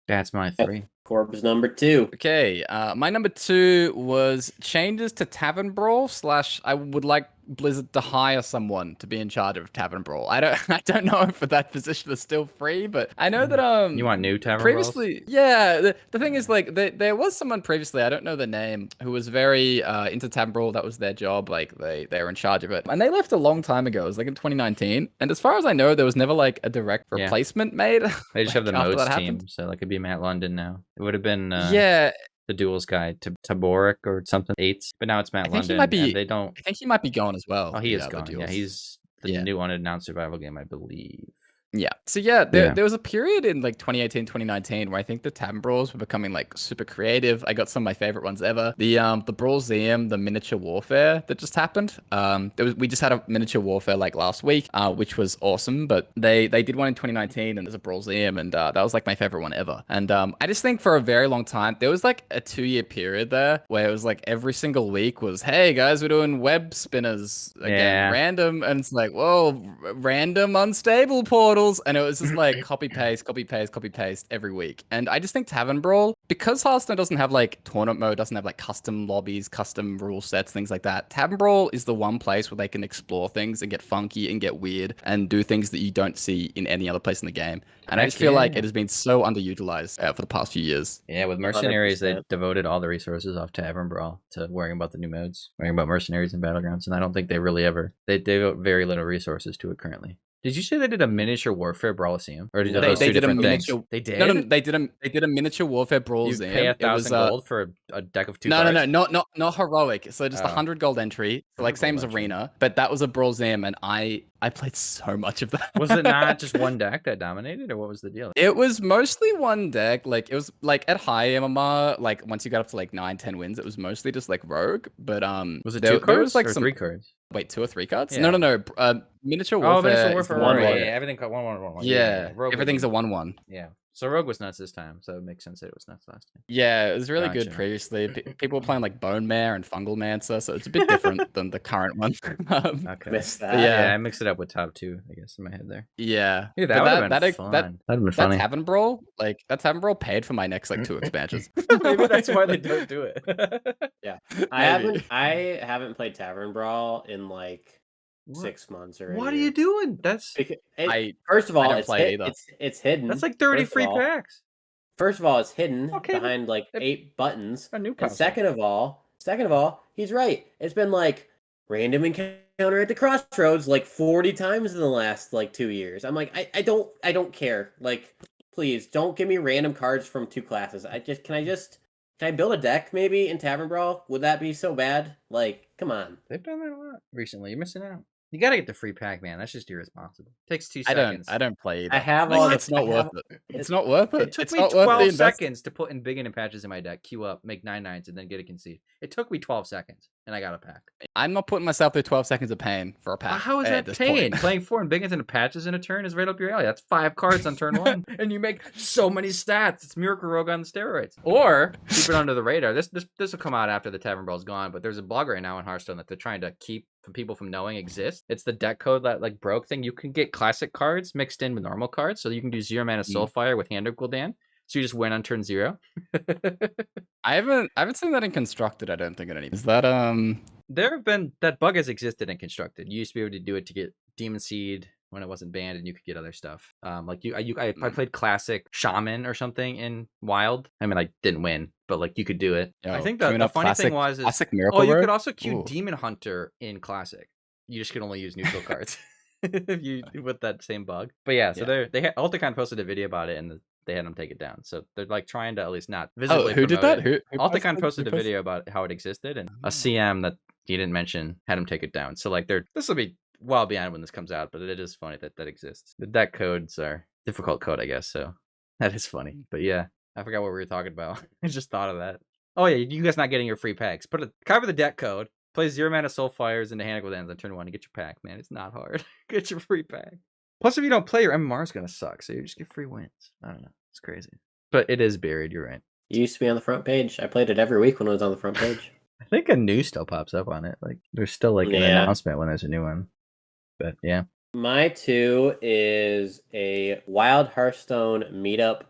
That's my 3. Corb's number 2. Okay, my number 2 was changes to Tavern Brawl / I would like Blizzard to hire someone to be in charge of Tavern Brawl. I don't know if that position is still free, but I know that you want new Tavern previously Brawls? Yeah, the thing is like there was someone previously, I don't know the name, who was very into Tavern Brawl. That was their job, like they were in charge of it, and they left a long time ago. It was like in 2019, and as far as I know, there was never like a direct replacement made. They just have the modes team, so like it'd be Matt London now. It would have been the duels guy to Taboric or something 8s, but now it's Matt London. He might be, they don't. I think he might be gone as well. Oh, he is gone. Yeah, he's the new unannounced survival game, I believe. Yeah. So there was a period in like 2018, 2019 where I think the Tavern Brawls were becoming like super creative. I got some of my favorite ones ever. The Brawlseum, the miniature warfare that just happened. We just had a miniature warfare like last week, which was awesome. But they did one in 2019, and there's a Brawlseum, and that was like my favorite one ever. And I just think for a very long time there was like a 2-year period there where it was like every single week was, hey guys, we're doing web spinners again, random, and it's like, whoa, random unstable portal. And it was just like copy paste every week. And I just think Tavern Brawl, because Hearthstone doesn't have like tournament mode, doesn't have like custom lobbies, custom rule sets, things like that. Tavern Brawl is the one place where they can explore things and get funky and get weird and do things that you don't see in any other place in the game. And I just feel like it has been so underutilized for the past few years. Yeah, with Mercenaries, 100%. They devoted all the resources off Tavern Brawl to worrying about the new modes, worrying about Mercenaries and Battlegrounds, and I don't think they really ever, they devote very little resources to it currently. Did you say they did a miniature warfare Brawlseum? Or did No. those two They did a different things? miniature. They did? No, they did a miniature warfare brawl. You pay 1,000 gold for a deck of 2 No, cards? not heroic. So just Oh. 100 gold entry, so like 100 same as gold entry. arena, but that was a brawl zam, and I played so much of that. Was it not just one deck that dominated, or what was the deal? It was mostly one deck. Like it was like at high MMR, like once you got up to like 9-10 wins, it was mostly just like rogue. But Was it there 2 cards was like or some 3 cards? wait 2 or 3 cards? Yeah. No. Miniature Oh, warfare. miniature is the warfare. one Yeah, where- yeah, everything got 1/1/1. Yeah, Rogue everything's a was- 1/1. Yeah. So Rogue was nuts this time, so it makes sense that it was nuts last time. Yeah, it was really good Gotcha. previously. People were playing like Bone Mare and Fungal Mancer, so it's a bit different than the current one. Okay. Missed But that. yeah, I mixed it up with top 2, I guess, in my head there. Yeah, Hey, but that would have been that fun. that That'd been that funny. Tavern Brawl, like that Tavern Brawl paid for my next like 2 expansions. Maybe that's why they don't do it. I haven't played Tavern Brawl in like What? 6 months or. What are you doing? That's First of all, don't it's play either. it's hidden. that's like 30 First of free all. packs. First of all, it's hidden Okay, behind like it- 8 buttons. A new And console. second of all, he's right. It's been like random encounter at the crossroads like 40 times in the last like 2 years. I'm like, I don't care. Like, please don't give me random cards from 2 classes. Can I build a deck maybe in Tavern Brawl? Would that be so bad? Like, come on. They've done that a lot recently. You're missing out. You gotta get the free pack, man. That's just irresponsible. Takes 2 I seconds. don't play either. I have Like, all. it's not I worth have- it. It's not worth it. It took It's me not worth the 12 investment. seconds to put in big and patches in my deck, queue up, make 9/9s, and then get a concede. It took me 12 seconds, and I got a pack. I'm not putting myself through 12 seconds of pain for a pack. How is at that this pain? point. Playing 4 and biggins and patches in a turn is right up your alley. That's 5 cards on turn 1, and you make so many stats. It's Miracle Rogue on steroids. Or keep it under the radar. This will come out after the Tavern Brawl's gone, but there's a blog right now in Hearthstone that they're trying to keep people from knowing exists. It's the deck code that like broke thing. You can get classic cards mixed in with normal cards, so you can do 0 mana Soulfire with Hand of Gul'dan. So you just win on turn 0. I haven't seen that in Constructed. I don't think at any. Is that There have been that bug has existed in Constructed. You used to be able to do it to get Demon Seed when it wasn't banned, and you could get other stuff. Like I played Classic Shaman or something in Wild. I mean, I didn't win, but like you could do it. I think queuing the up funny thing was classic Miracle you Rogue? could also queue Ooh. Demon Hunter in Classic. You just could only use neutral cards if you with that same bug. But yeah, so they had Alticon posted a video about it, and they had them take it down. So they're like trying to at least not visibly. Oh, who did promote that? it. Who Alticon posted who a video about how it existed, and a CM that he didn't mention had him take it down. So like this will be well beyond when this comes out, but it is funny that exists. The deck codes are difficult code, I guess. So that is funny. But yeah, I forgot what we were talking about. I just thought of that. Oh yeah, you guys not getting your free packs. Cover the deck code. Play 0 mana Soulfires into Hand of Gul'dan on turn 1 and get your pack, man. It's not hard. Get your free pack. Plus, if you don't play, your MMR is gonna suck. So you just get free wins. I don't know. It's crazy. But it is buried. You're right. It used to be on the front page. I played it every week when it was on the front page. I think a news still pops up on it. Like there's still like an Yeah. announcement when there's a new one. But yeah. My 2 is a Wild Hearthstone meetup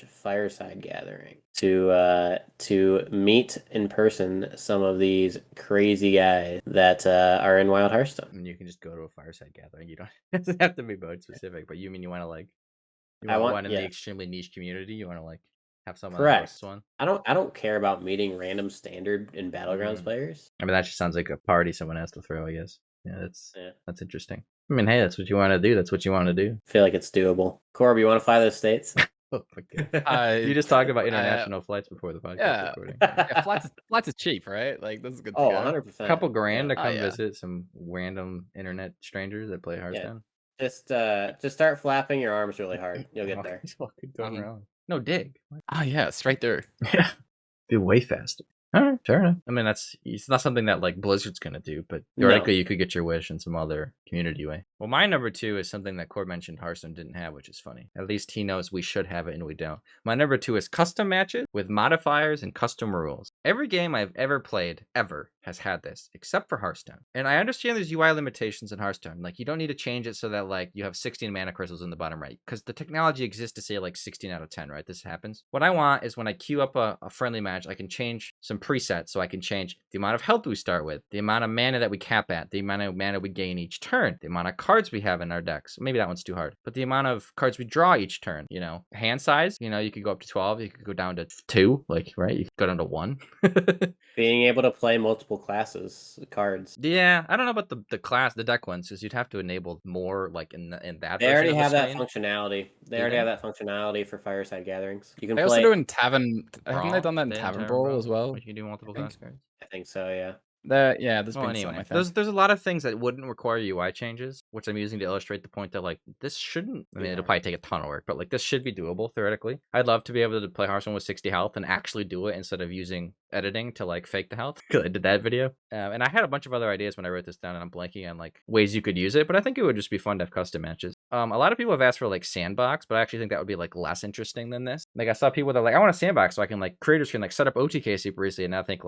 / fireside gathering to meet in person some of these crazy guys that are in Wild Hearthstone. And you can just go to a fireside gathering. You don't it doesn't have to be mode specific, but you mean you want to like I want- one in yeah. the extremely niche community. You want to like have someone Correct. host one. I don't care about meeting random standard and battlegrounds Mm. players. I mean, that just sounds like a party someone has to throw. I guess. Yeah, Yeah. that's interesting. I mean, hey, that's what you want to do. That's what you want to do. I feel like it's doable. Corb, you want to fly those states? Oh my god! you just talked about international flights before the podcast yeah. recording. Yeah, flights is cheap, right? Like this is good. To Oh, go. 100%. A couple grand to Oh, come yeah. visit some random internet strangers that play Hearthstone. Just start flapping your arms really hard. You'll get there. He's fucking going Mhm. around. No dig. Oh yeah, straight through. Yeah, be way faster. All right, fair enough. I mean, it's not something that like Blizzard's gonna do, but theoretically you could get your wish in some other community way. Well, my number 2 is something that Corb mentioned Hearthstone didn't have, which is funny. At least he knows we should have it and we don't. My number 2 is custom matches with modifiers and custom rules. Every game I've ever played, ever, has had this, except for Hearthstone. And I understand there's UI limitations in Hearthstone. Like, you don't need to change it so that, like, you have 16 mana crystals in the bottom right. Because the technology exists to say, like, 16 out of 10, right? This happens. What I want is when I queue up a friendly match, I can change some some presets, so I can change the amount of health we start with, the amount of mana that we cap at, the amount of mana we gain each turn, the amount of cards we have in our decks. Maybe that one's too hard, but the amount of cards we draw each turn, you know, hand size, you know, you could go up to 12, you could go down to 2, like, right? You could go down to 1. Being able to play multiple classes, cards. Yeah, I don't know about the deck ones, because you'd have to enable more, like, in that They version already of the have that screen. functionality. They Do already they? have that functionality for Fireside Gatherings. You can They play. also do in Tavern. Haven't they Brawl? done that in They have Tavern Tavern Brawl as well? Like, you can do multiple think. class cards. I think so, yeah. Yeah, there's Well, been some, anyway, I think. there's a lot of things that wouldn't require UI changes, which I'm using to illustrate the point that, like, this shouldn't. I mean, it'll probably take a ton of work, but like, this should be doable theoretically. I'd love to be able to play Hearthstone with 60 health and actually do it instead of using editing to like fake the health, because I did that video. And I had a bunch of other ideas when I wrote this down, and I'm blanking on like ways you could use it, but I think it would just be fun to have custom matches. A lot of people have asked for like sandbox, but I actually think that would be like less interesting than this. Like, I saw people that are like, I want a sandbox so I can like, creators can like set up OTK super easily, and I think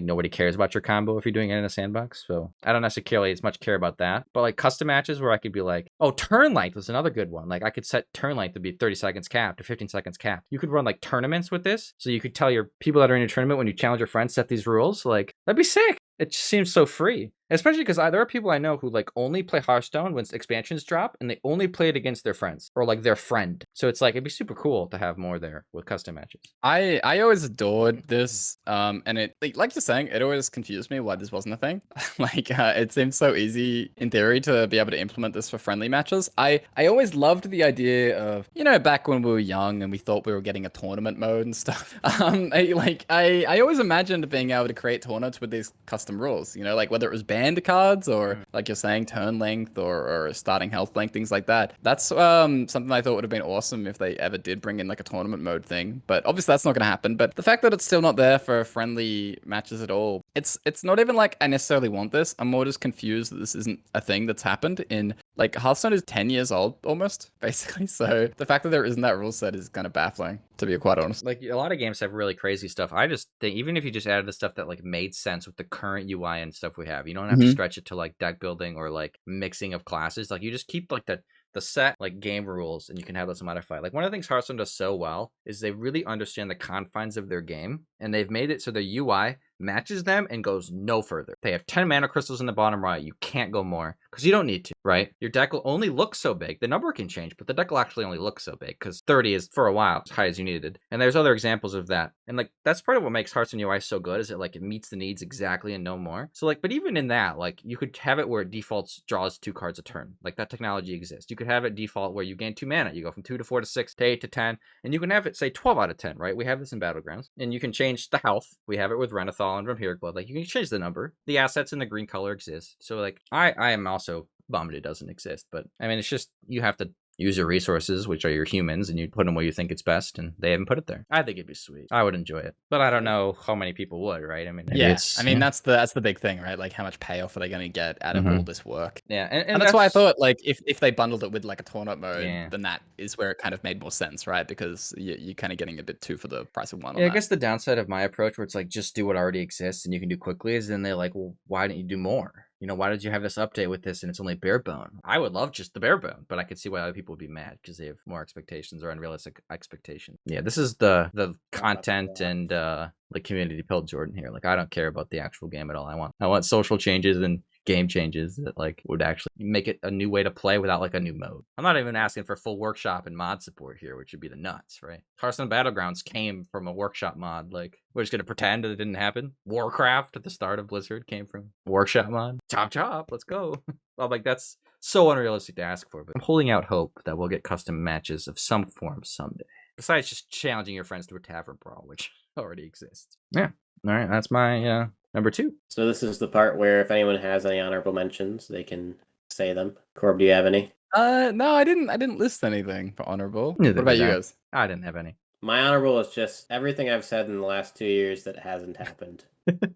nobody cares about your combo if you're doing it in a sandbox. So I don't necessarily as much care about that, but like custom matches where I could be like, oh, turn length was another good one. Like, I could set turn length to be 30 seconds capped or 15 seconds capped. You could run like tournaments with this, so you could tell your people that are in your tournament when you challenge your friends, set these rules. Like, that'd be sick. It just seems so free. Especially because there are people I know who like only play Hearthstone when expansions drop, and they only play it against their friends or like their friend. So it's like, it'd be super cool to have more there with custom matches. I always adored this, and it like you're saying, it always confused me why this wasn't a thing. It seems so easy in theory to be able to implement this for friendly matches. I always loved the idea of, you know, back when we were young and we thought we were getting a tournament mode and stuff. I always imagined being able to create tournaments with these custom rules. You know, like whether it was banned cards or like you're saying, turn length or starting health length, things like that. That's something I thought would have been awesome if they ever did bring in like a tournament mode thing. But obviously that's not going to happen. But the fact that it's still not there for friendly matches at all, it's not even like I necessarily want this. I'm more just confused that this isn't a thing that's happened in like Hearthstone is 10 years old almost, basically. So the fact that there isn't that rule set is kind of baffling, to be quite honest. Like, a lot of games have really crazy stuff. I just think even if you just added the stuff that like made sense with the current UI and stuff we have, you don't have to stretch it to like deck building or like mixing of classes. Like, you just keep like the set like game rules, and you can have those modified. Like, one of the things Hearthstone does so well is they really understand the confines of their game, and they've made it so their UI matches them and goes no further. They have 10 mana crystals in the bottom right. You can't go more because you don't need to, right? Your deck will only look so big. The number can change, but the deck will actually only look so big because 30 is for a while as high as you needed. And there's other examples of that. And like, that's part of what makes Hearthstone UI so good, is it like it meets the needs exactly and no more. So like, but even in that, like, you could have it where it defaults draws 2 cards a turn. Like, that technology exists. You could have it default where you gain 2 mana. You go from 2 to 4 to 6 to 8 to 10, and you can have it say 12 out of 10, right? We have this in Battlegrounds, and you can change the health. We have it with Renathal and Vampiric Blood. Like, you can change the number. The assets in the green color exist. So like, I am also bummed it doesn't exist, but I mean, it's just, you have to use your resources, which are your humans, and you put them where you think it's best, and they haven't put it there. I think it'd be sweet. I would enjoy it, but I don't know how many people would, right? I mean, I mean, that's the big thing, right? Like, how much payoff are they going to get out of all this work? Yeah, and that's why I thought, like, if they bundled it with like a tournament mode, then that is where it kind of made more sense, right? Because you're kind of getting a bit too for the price of one. Yeah, I guess the downside of my approach, where it's like, just do what already exists and you can do quickly, is then they're like, well, why didn't you do more? You know, why did you have this update with this and it's only bare bone? I would love just the bare bone, but I could see why other people would be mad because they have more expectations or unrealistic expectations. Yeah, this is the content and the community build Jordan here. Like, I don't care about the actual game at all. I want social changes and game changes that like would actually make it a new way to play without like a new mode. I'm not even asking for full workshop and mod support here, which would be the nuts, right? Hearthstone Battlegrounds came from a workshop mod. Like, we're just gonna pretend that it didn't happen. Warcraft at the start of Blizzard came from workshop mod. Chop, let's go. Well, like, that's so unrealistic to ask for, but I'm holding out hope that we'll get custom matches of some form someday. Besides just challenging your friends to a tavern brawl, which already exists. Yeah. All right, that's my number 2. So this is the part where if anyone has any honorable mentions, they can say them. Corb, do you have any? No, I didn't list anything for honorable. Neither What about did you I. guys? I didn't have any. My honorable is just everything I've said in the last 2 years that hasn't happened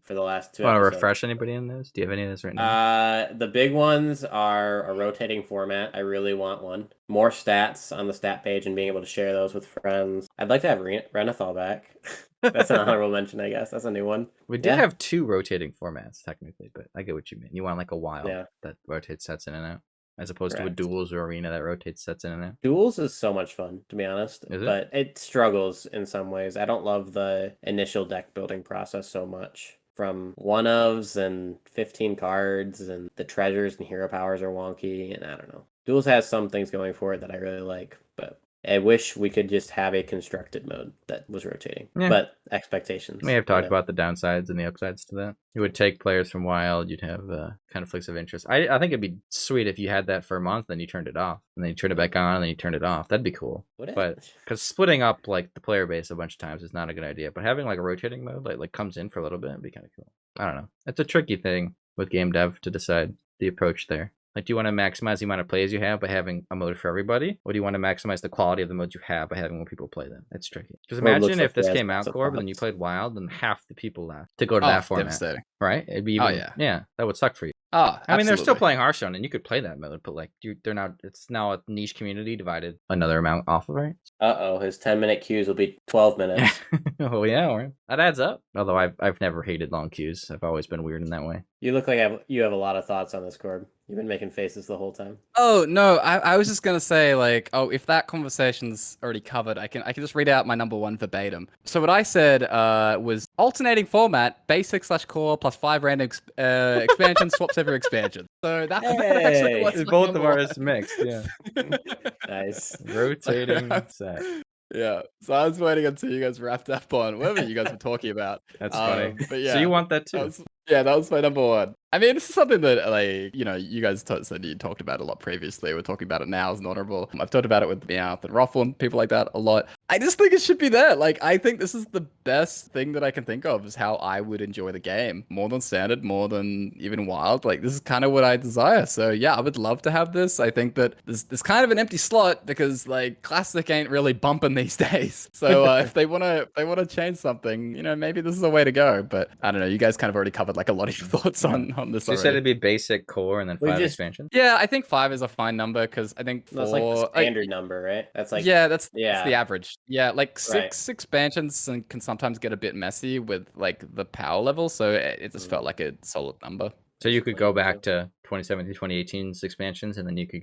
for the last 2 Want to episodes. refresh anybody in those? Do you have any of those right now? The big ones are a rotating format. I really want one. More stats on the stat page and being able to share those with friends. I'd like to have Renathal back. That's an honorable mention, I guess. That's a new one. We did have 2 rotating formats, technically, but I get what you mean. You want like a wild that rotates sets in and out. as opposed to a Correct. duels or arena that rotates sets in and out. Duels is so much fun, to be honest, Is it? but it struggles in some ways. I don't love the initial deck building process so much. From one-ofs and 15 cards, and the treasures and hero powers are wonky, and I don't know. Duels has some things going for it that I really like, but I wish we could just have a constructed mode that was rotating. Yeah. But expectations. We have talked about the downsides and the upsides to that. You would take players from Wild. You'd have conflicts of interest. I think it'd be sweet if you had that for a month, then you turned it off, and then you turned it back on, and then you turned it off. That'd be cool. Would it? But because splitting up like the player base a bunch of times is not a good idea. But having like a rotating mode like comes in for a little bit would be kind of cool. I don't know. It's a tricky thing with game dev to decide the approach there. Like, do you want to maximize the amount of plays you have by having a mode for everybody? Or do you want to maximize the quality of the modes you have by having more people play them? It's tricky. Because imagine if this came out, Corb, and then you played Wild, and half the people left to go to that format. Devastating. Right? It'd be even, yeah, that would suck for you. Oh, I mean, they're still playing Hearthstone, and you could play that mode, but like, they're not. It's now a niche community divided another amount off of it. His 10-minute queues will be 12 minutes. Oh yeah, that adds up. Although I've never hated long queues. I've always been weird in that way. You look like you have a lot of thoughts on this, Corb. You've been making faces the whole time. Oh no, I was just gonna say like, if that conversation's already covered, I can just read out my number one verbatim. So what I said was alternating format, basic/core plus 5 random expansion swaps every expansion. So that's actually what's both of ours mixed. Yeah. Nice. Rotating set. Yeah, so I was waiting until you guys wrapped up on whatever you guys were talking about. That's funny. But yeah, so you want that too? That was my number one. I mean, this is something that, like, you guys said you talked about a lot previously. We're talking about it now as an honorable. I've talked about it with Meowth and Ruffle and people like that a lot. I just think it should be there. Like, I think this is the best thing that I can think of is how I would enjoy the game. More than standard, more than even wild. Like, this is kind of what I desire. So, yeah, I would love to have this. I think that there's kind of an empty slot because, like, Classic ain't really bumping these days. So, if they want to change something, maybe this is a way to go. But, I don't know. You guys kind of already covered, like, a lot of your thoughts on this So you said it'd be basic, core, and then 5 expansions? Yeah, I think 5 is a fine number because I think 4... That's like the standard number, right? That's like... Yeah, that's the average. Yeah, like 6 Right. expansions can sometimes get a bit messy with, like, the power level, so it just felt like a solid number. So you could go back to 2017, 2018's expansions, and then you could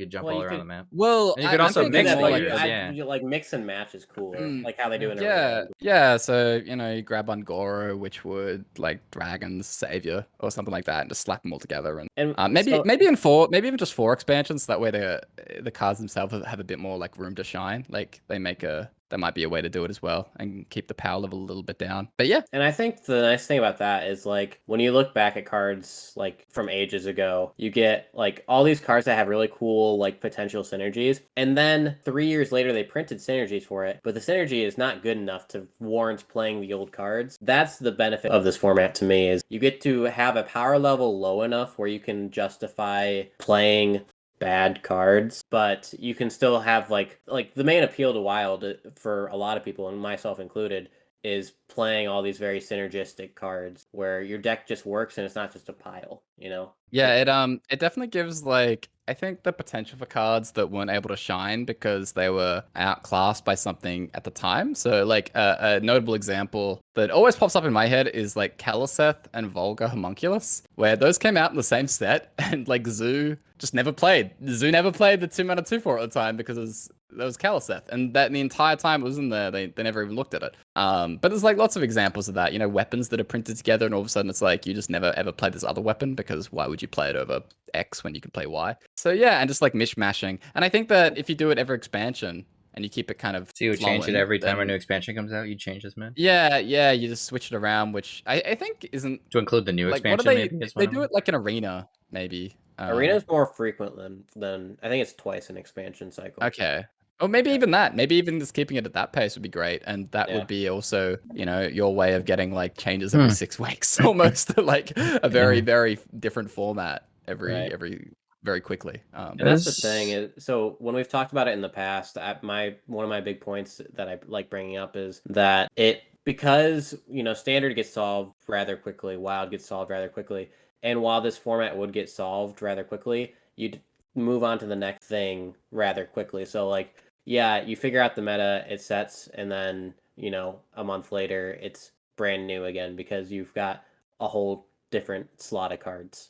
jump all around the map. Well, and you could also mix players. Like mix and match is cooler, like how they do in Arena. Yeah. So you grab on Goro, which would like Dragon's Savior or something like that, and just slap them all together. And maybe in 4, maybe even just 4 expansions. So that way the cards themselves have a bit more like room to shine. Like that might be a way to do it as well and keep the power level a little bit down. But yeah. And I think the nice thing about that is like when you look back at cards like from ages ago, you get like all these cards that have really cool like potential synergies. And then 3 years later, they printed synergies for it, but the synergy is not good enough to warrant playing the old cards. That's the benefit of this format to me is you get to have a power level low enough where you can justify playing bad cards, but you can still have like the main appeal to Wild for a lot of people, and myself included, is playing all these very synergistic cards where your deck just works and it's not just a pile, Yeah, it definitely gives like I think the potential for cards that weren't able to shine because they were outclassed by something at the time. So like a notable example that always pops up in my head is like Kaliseth and Volga Homunculus, where those came out in the same set and like Zoo just never played. Zoo never played the 2-mana 2/4 at the time because that was Kaliseth, and that the entire time it was in there, they never even looked at it. But there's like lots of examples of that, weapons that are printed together, and all of a sudden it's like you just never ever play this other weapon because why would you play it over X when you can play Y? So yeah, and just like mishmashing. And I think that if you do it every expansion and you keep it kind of so you would change it every time a new expansion comes out, you'd change this man? Yeah, you just switch it around, which I think isn't to include the new like, expansion. Maybe they do it like an arena, maybe. Arena's more frequent than I think it's twice an expansion cycle. Okay. Or maybe even that. Maybe even just keeping it at that pace would be great. And that would be also, your way of getting like changes every 6 weeks, almost like a very, very different format every very quickly. And that's the thing is, so when we've talked about it in the past, one of my big points that I like bringing up is that because standard gets solved rather quickly, wild gets solved rather quickly, and while this format would get solved rather quickly, you'd move on to the next thing rather quickly. So like, yeah, you figure out the meta, it sets, and then a month later it's brand new again because you've got a whole different slot of cards.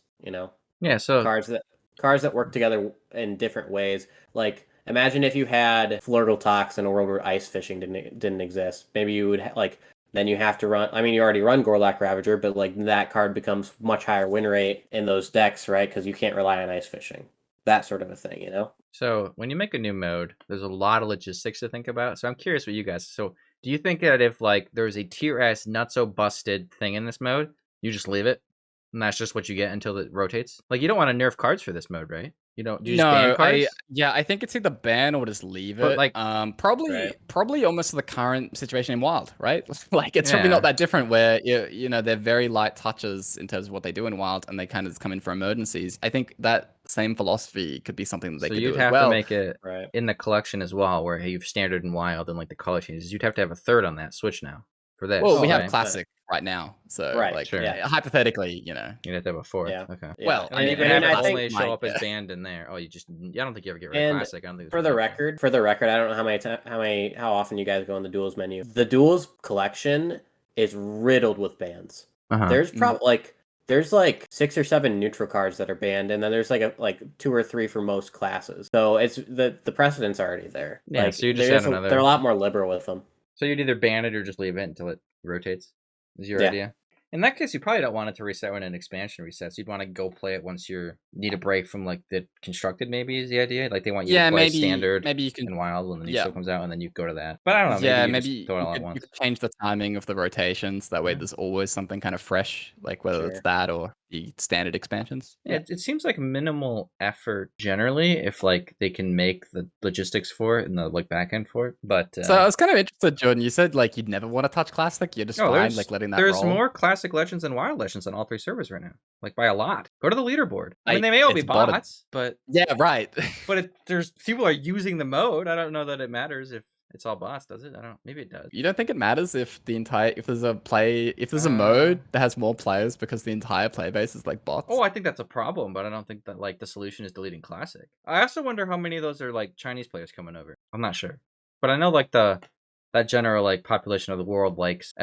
Yeah, so cards that cards that work together in different ways. Like, imagine if you had Flirtle Tox in a world where ice fishing didn't exist. Maybe you would like then you have to run. I mean, you already run Gorlak Ravager, but like that card becomes much higher win rate in those decks, right? Because you can't rely on ice fishing. That sort of a thing, you know. So when you make a new mode, there's a lot of logistics to think about. So I'm curious what you guys. So do you think that if like there's a tier S not so busted thing in this mode, you just leave it, and that's just what you get until it rotates? Like you don't want to nerf cards for this mode, right? You don't. Do you just ban No, cards? I think it's either ban or just leave But, it. like- Probably almost the current situation in Wild, right? Like it's probably Yeah. not that different where you know they're very light touches in terms of what they do in Wild, and they kind of just come in for emergencies. I think that same philosophy could be something that they So could you'd do have as well. to make it Right. in the collection as well, where you've standard and wild and like the color changes. You'd have to have a third on that switch now for this. Well, we have right? classic right now, so Right, like sure. hypothetically, you know. You'd have to have a fourth. Yeah. Okay. Yeah. Well, And then you I could mean, have it I think only show up as Mike, banned in there. Oh, I don't think you ever get rid of And classic. I don't think for there's the record, I don't know how often you guys go on the duels menu. The duels collection is riddled with bans. Uh-huh. There's there's like 6 or 7 neutral cards that are banned, and then there's like 2 or 3 for most classes. So it's the precedent's already there. Yeah, Like, so you just there's add another- they're a lot more liberal with them. So you'd either ban it or just leave it until it rotates. Is your Yeah. idea? In that case, you probably don't want it to reset when an expansion resets. You'd want to go play it once you need a break from like the constructed. Maybe is the idea. Like they want you to play standard maybe you can and wild when the new yeah. stuff comes out, and then you go to that. But I don't know. Yeah, Maybe maybe just throw it all at you once. could change the timing of the rotations. That way, Yeah. there's always something kind of fresh, like whether it's Sure. that or the standard expansions. Yeah, it seems like minimal effort generally if like they can make the logistics for it and the like back end for it. But So I was kind of interested, Jordan. You said like you'd never want to touch classic. You're just fine, like letting that there's roll. more classic legends and wild legends on all 3 servers right now, like by a lot. Go to the leaderboard. I mean, Like, they may all be it's botted. bots, but Yeah, right. there's people are using the mode. I don't know that it matters if it's all bots, does it? I don't. Maybe it does. You don't think it matters if there's a mode that has more players because the entire player base is like bots? Oh, I think that's a problem, but I don't think that like the solution is deleting classic. I also wonder how many of those are like Chinese players coming over. I'm not sure, but I know like that general like population of the world likes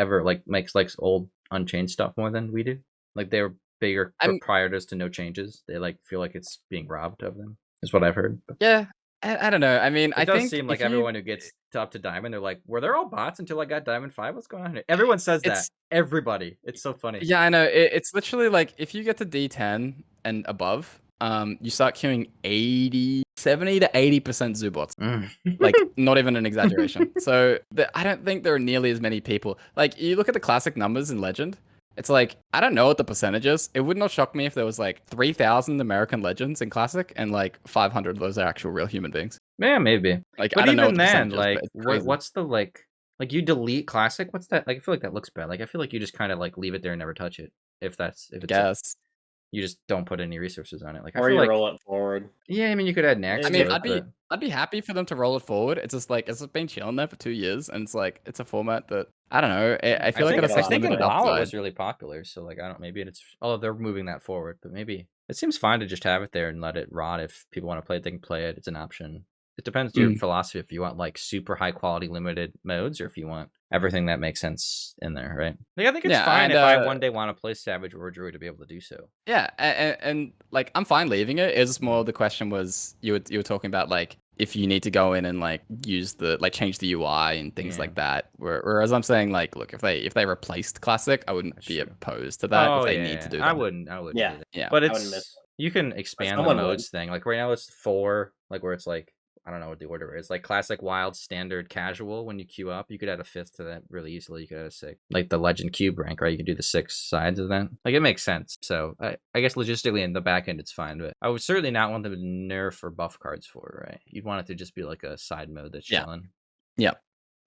old Unchained stuff more than we do. Like they're bigger proprietors to no changes. They like feel like it's being robbed of them. Is what I've heard. Yeah, I don't know. I mean, It does seem like everyone who gets up to Diamond, they're like, were there all bots until I got Diamond 5? What's going on here? Everyone says that. Everybody. It's so funny. Yeah, I know. It's literally like if you get to D10 and above, you start queuing 70 to 80% Zoobots. Like, not even an exaggeration. So I don't think there are nearly as many people. Like, you look at the classic numbers in Legend, it's like, I don't know what the percentage is. It would not shock me if there was like 3,000 American Legends in Classic and like 500 of those are actual real human beings. Yeah, maybe. Like, But I don't know even what the then, percentage is, like, but it's crazy. what's the like you delete Classic? What's that? Like, I feel like that looks bad. Like, I feel like you just kind of like leave it there and never touch it. If it's Guess. you just don't put any resources on it. Like, I Or feel you like roll it forward. yeah, I mean, you could add next. I mean, to it, I'd be happy for them to roll it forward. It's just like it's been chilling there for 2 years, and it's like it's a format that I don't know. I feel like it it's affects I think in limited WoW it upside. was really popular, so like I don't. Maybe it's they're moving that forward, but maybe it seems fine to just have it there and let it rot. If people want to play it, they can play it. It's an option. It depends on your philosophy. If you want like super high quality limited modes, or if you want everything that makes sense in there, right? Like, I think it's fine if I one day want to play Savage or Druid to be able to do so. Yeah, and like I'm fine leaving it. It's just more the question was you were talking about like if you need to go in and like use the like change the UI and things like that. Whereas I'm saying like, look, if they replaced Classic, I wouldn't be opposed to that if they need to do that. I wouldn't. Yeah. Do that. Yeah. But I wouldn't miss. you can expand the Someone modes thing. Like right now it's 4, like where it's like I don't know what the order is. Like Classic, Wild, Standard, Casual. When you queue up, you could add a 5th to that really easily. You could add a 6th. Like the Legend Cube rank, right? You could do the 6 sides of that. Like it makes sense. So I guess logistically in the back end it's fine, but I would certainly not want them to nerf or buff cards for it, right? You'd want it to just be like a side mode that's chilling. Yeah.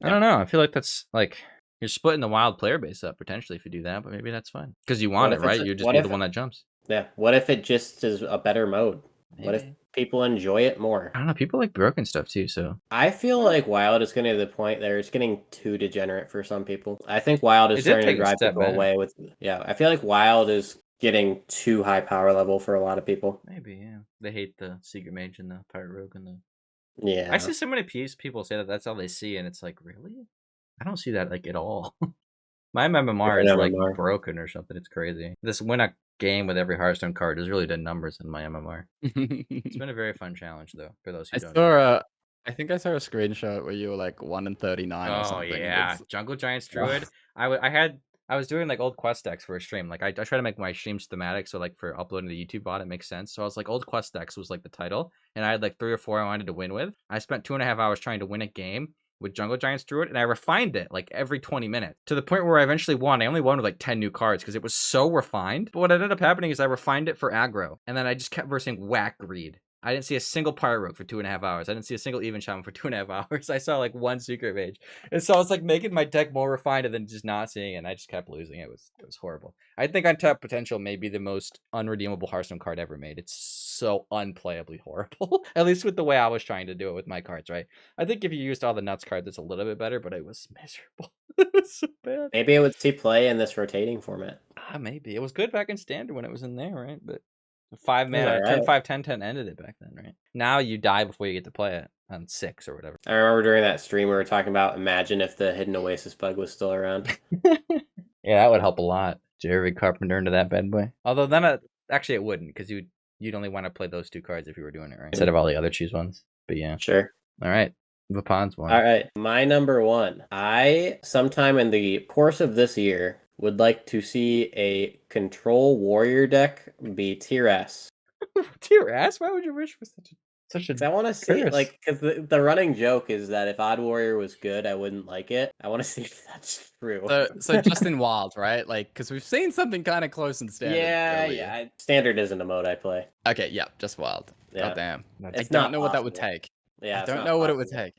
I don't know. I feel like that's like you're splitting the Wild player base up potentially if you do that, but maybe that's fine because you want it, right? You're just be the one that jumps. Yeah. What if it just is a better mode? Maybe. What if people enjoy it more? I don't know. People like broken stuff too, so I feel like Wild is getting to the point there it's getting too degenerate for some people. I think Wild is starting to drive people away with. Yeah, I feel like Wild is getting too high power level for a lot of people. Maybe, yeah. They hate the Secret Mage and the Pirate Rogue and the. Yeah. I see so many people say that that's all they see, and it's like, really? I don't see that like at all. My MMR is like broken or something. It's crazy. This when game with every Hearthstone card has really done numbers in my MMR. It's been a very fun challenge, though, for those who I don't know. saw I think I saw a screenshot where you were like 1 in 39 or Oh something. yeah, Jungle Giants Druid. I was doing like old quest decks for a stream. Like I try to make my streams thematic, so like for uploading to the YouTube bot, it makes sense. So I was like, old quest decks was like the title, and I had like 3 or 4 I wanted to win with. I spent 2.5 hours trying to win a game with Jungle Giants Druid, and I refined it like every 20 minutes to the point where I eventually won. I only won with like 10 new cards because it was so refined. But what ended up happening is I refined it for aggro, and then I just kept versing whack greed. I didn't see a single Pyro Rogue for 2.5 hours. I didn't see a single Even Shaman for 2.5 hours. I saw like 1 Secret Mage. And so I was like making my deck more refined and then just not seeing it. And I just kept losing. It was horrible. I think Untapped Potential may be the most unredeemable Hearthstone card ever made. It's so unplayably horrible. At least with the way I was trying to do it with my cards, right? I think if you used all the nuts cards, it's a little bit better, but it was miserable. It was so bad. Maybe it would see play in this rotating format. Maybe. It was good back in Standard when it was in there, right? But 5 mana, alright. turn 5, 10 ended it back then, right? Now you die before you get to play it on 6 or whatever. I remember during that stream we were talking about imagine if the Hidden Oasis bug was still around. Yeah, that would help a lot. Jerry Carpenter into that bad boy. Although then, actually, it wouldn't, because you'd only want to play those 2 cards if you were doing it right, instead of all the other choose ones. But yeah. Sure. All right. Vapad's one. All right. My number 1. I, sometime in the course of this year, would like to see a control warrior deck be tier S. Tier S? Why would you wish for such a I want to see, curse? like, because the running joke is that if Odd Warrior was good, I wouldn't like it. I want to see if that's true. So just in Wild, right? Like, because we've seen something kind of close in Standard. Yeah. Standard isn't a mode I play. Okay, yeah, just Wild. Yeah. Goddamn. That's- I It's don't not know what that would possible. take. Yeah, I it's don't not know what it would possible. take.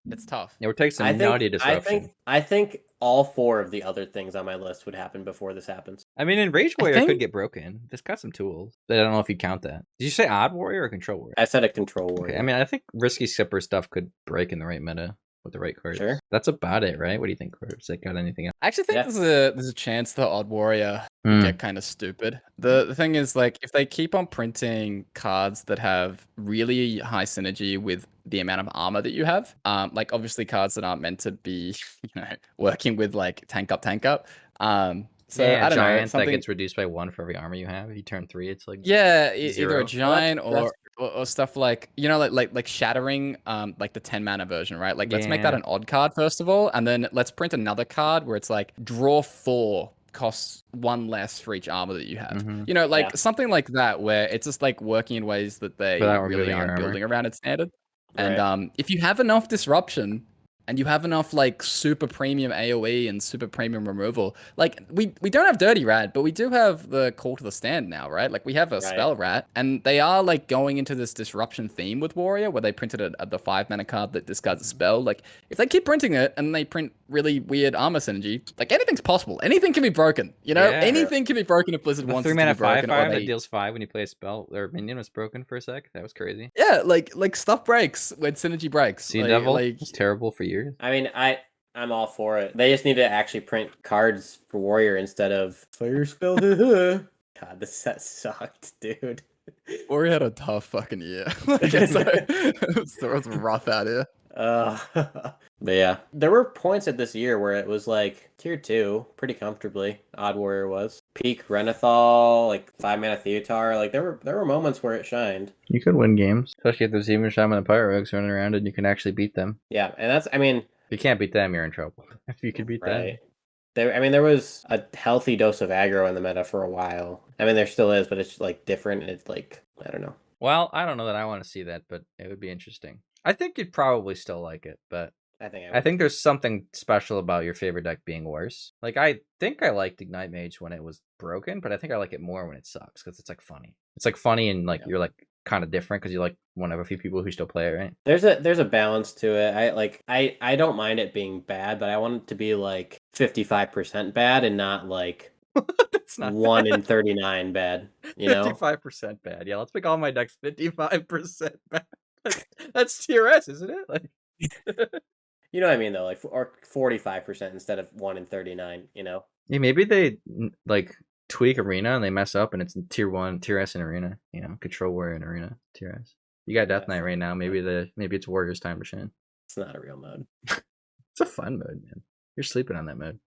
It's tough. It would take some naughty disruption. I think all 4 of the other things on my list would happen before this happens. I mean, in Rage Warrior, it think- could get broken. It's got some tools. But I don't know if you count that. Did you say Odd Warrior or Control Warrior? I said a control warrior. Okay, I mean, I think Risky Skipper stuff could break in the right meta with the right cards. Sure. That's about it, right? What do you think, Corb? Has it got anything else? I actually think Yeah. there's a chance the Odd Warrior Hmm. get kind of stupid. The thing is, like, if they keep on printing cards that have really high synergy with the amount of armor that you have, like obviously cards that aren't meant to be, working with like tank up. So yeah, I don't know, giant that something. gets reduced by 1 for every armor you have. If you turn 3, it's like Yeah, either zero. a giant that's- or stuff like like shattering, like the 10 mana version, right? Like let's make that Yeah. an odd card first of all, and then let's print another card where it's like draw 4 costs 1 less for each armor that you have. Mhm. Like Yeah. something like that where it's just like working in ways that they Without really removing your aren't armor. building around its Standard. Right. And if you have enough disruption and you have enough like super premium AoE and super premium removal, like we don't have Dirty Rat, but we do have the Call to the Stand now, right? Like we have a Right. Spell Rat, and they are like going into this disruption theme with Warrior, where they printed the 5 mana card that discards a spell. Like if they keep printing it and they print really weird armor synergy, like anything's possible. Anything can be broken. Yeah. Anything can be broken if Blizzard The wants 3 it to mana be broken. 5/5 or that they... deals 5 when you play a spell or minion was broken for a sec. That was crazy. Yeah, like stuff breaks when synergy breaks. Sea like, Devil like was terrible for years. I mean, I'm all for it. They just need to actually print cards for warrior instead of fire spell. God, this set sucked, dude. Ori had a tough fucking year. Like, it was rough out here. But yeah, there were points at this year where it was like tier 2 pretty comfortably. Odd Warrior was peak Renathal, like 5 mana Theotar. Like there were moments where it shined. You could win games, especially if there's even Shaman and Pyro Rogues running around and you can actually beat them. Yeah, and that's, I mean, If you can't beat them, you're in trouble. If you could beat them. There was a healthy dose of aggro in the meta for a while. I mean, there still is, but it's like different. It's like, I don't know. Well, I don't know that I want to see that, but it would be interesting. I think you'd probably still like it, but I think there's something special about your favorite deck being worse. Like, I think I liked Ignite Mage when it was broken, but I think I like it more when it sucks because it's like funny. It's like funny and like you're like kind of different because you're like one of a few people who still play it, right? There's a balance to it. I don't mind it being bad, but I want it to be like 55% bad and not like That's not 1 in 39 bad. You know, 55% bad. Yeah, let's make all my decks 55% bad. That's tier S, isn't it? Like, you know what I mean though, like or 45% instead of 1 in 39. You know, yeah, maybe they like tweak Arena and they mess up and it's tier S in Arena. You know, Control Warrior in Arena, tier S. You got Death Knight right now. Maybe it's Warrior's time to shine. it's not a real mode. It's a fun mode, man. You're sleeping on that mode.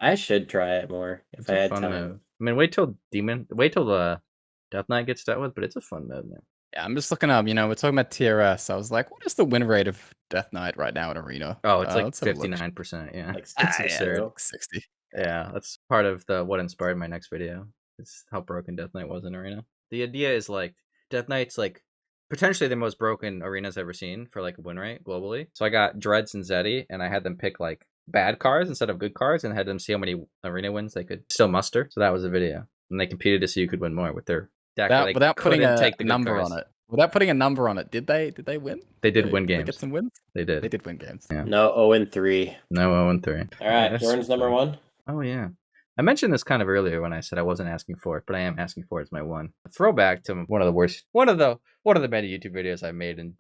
I should try it more if It's I a had fun time. mode. I mean, wait till the Death Knight gets dealt with, but it's a fun mode, man. Yeah, I'm just looking up. You know, we're talking about TRS. I was like, what is the win rate of Death Knight right now in Arena? Oh, it's like Let's have a look. 59%. Yeah, Like it's 60, absurd. yeah. 60. Yeah, that's part of what inspired my next video. Is how broken Death Knight was in Arena. The idea is like Death Knight's like potentially the most broken arena's ever seen for like win rate globally. So I got Dreads and Zeddy, and I had them pick like bad cards instead of good cards, and had them see how many arena wins they could still muster. So that was a video, and they competed to see who could win more with their deck. Without putting a take the good number cards. on it. Without putting a number on it, did they win? They did win Did they games. get some wins? They did. They did win games. Yeah. No 0-3. No 0-3. All right, Jordan's number one. Oh yeah. I mentioned this kind of earlier when I said I wasn't asking for it, but I am asking for it as my one. A throwback to one of the many YouTube videos I've made and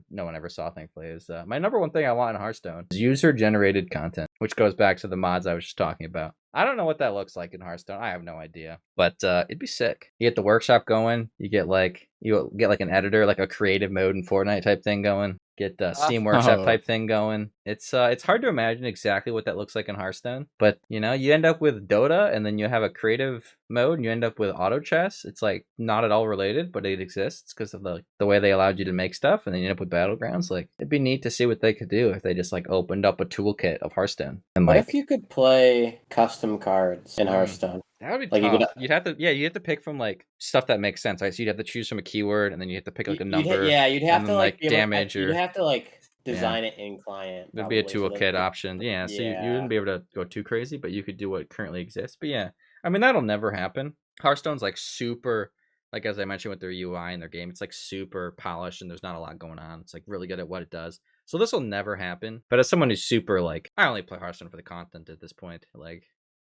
no one ever saw, thankfully, is my number one thing I want in Hearthstone is user-generated content, which goes back to the mods I was just talking about. I don't know what that looks like in Hearthstone. I have no idea, but it'd be sick. You get the workshop going. You get like an editor, like a creative mode in Fortnite type thing going. Get Steam Workshop type thing going. It's hard to imagine exactly what that looks like in Hearthstone, but you end up with Dota, and then you have a creative mode, and you end up with auto chess. It's like not at all related, but it exists because of the way they allowed you to make stuff, and then you end up with Battlegrounds. Like it'd be neat to see what they could do if they just like opened up a toolkit of Hearthstone. And What like, if you could play custom cards in Hearthstone? that would be Like, tough. You have to pick from like stuff that makes sense. Right? So you'd have to choose from a keyword, and then you have to pick like a number. You'd have and to then, like damage you'd or have to like design it in client. there'd be a probably, so toolkit that- option. Yeah, so you Yeah. wouldn't be able to go too crazy, but you could do what currently exists. But yeah, I mean that'll never happen. Hearthstone's like super, like as I mentioned with their UI and their game, it's like super polished and there's not a lot going on. It's like really good at what it does. So this will never happen. But as someone who's super like, I only play Hearthstone for the content at this point. Like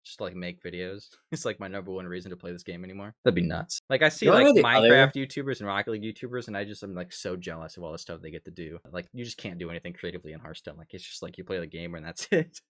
just to like make videos. It's like my number one reason to play this game anymore. That'd be nuts. Like I see You wanna like know the Minecraft other- YouTubers and Rocket League YouTubers, and I'm like so jealous of all the stuff they get to do. Like you just can't do anything creatively in Hearthstone. Like it's just like you play the game and that's it.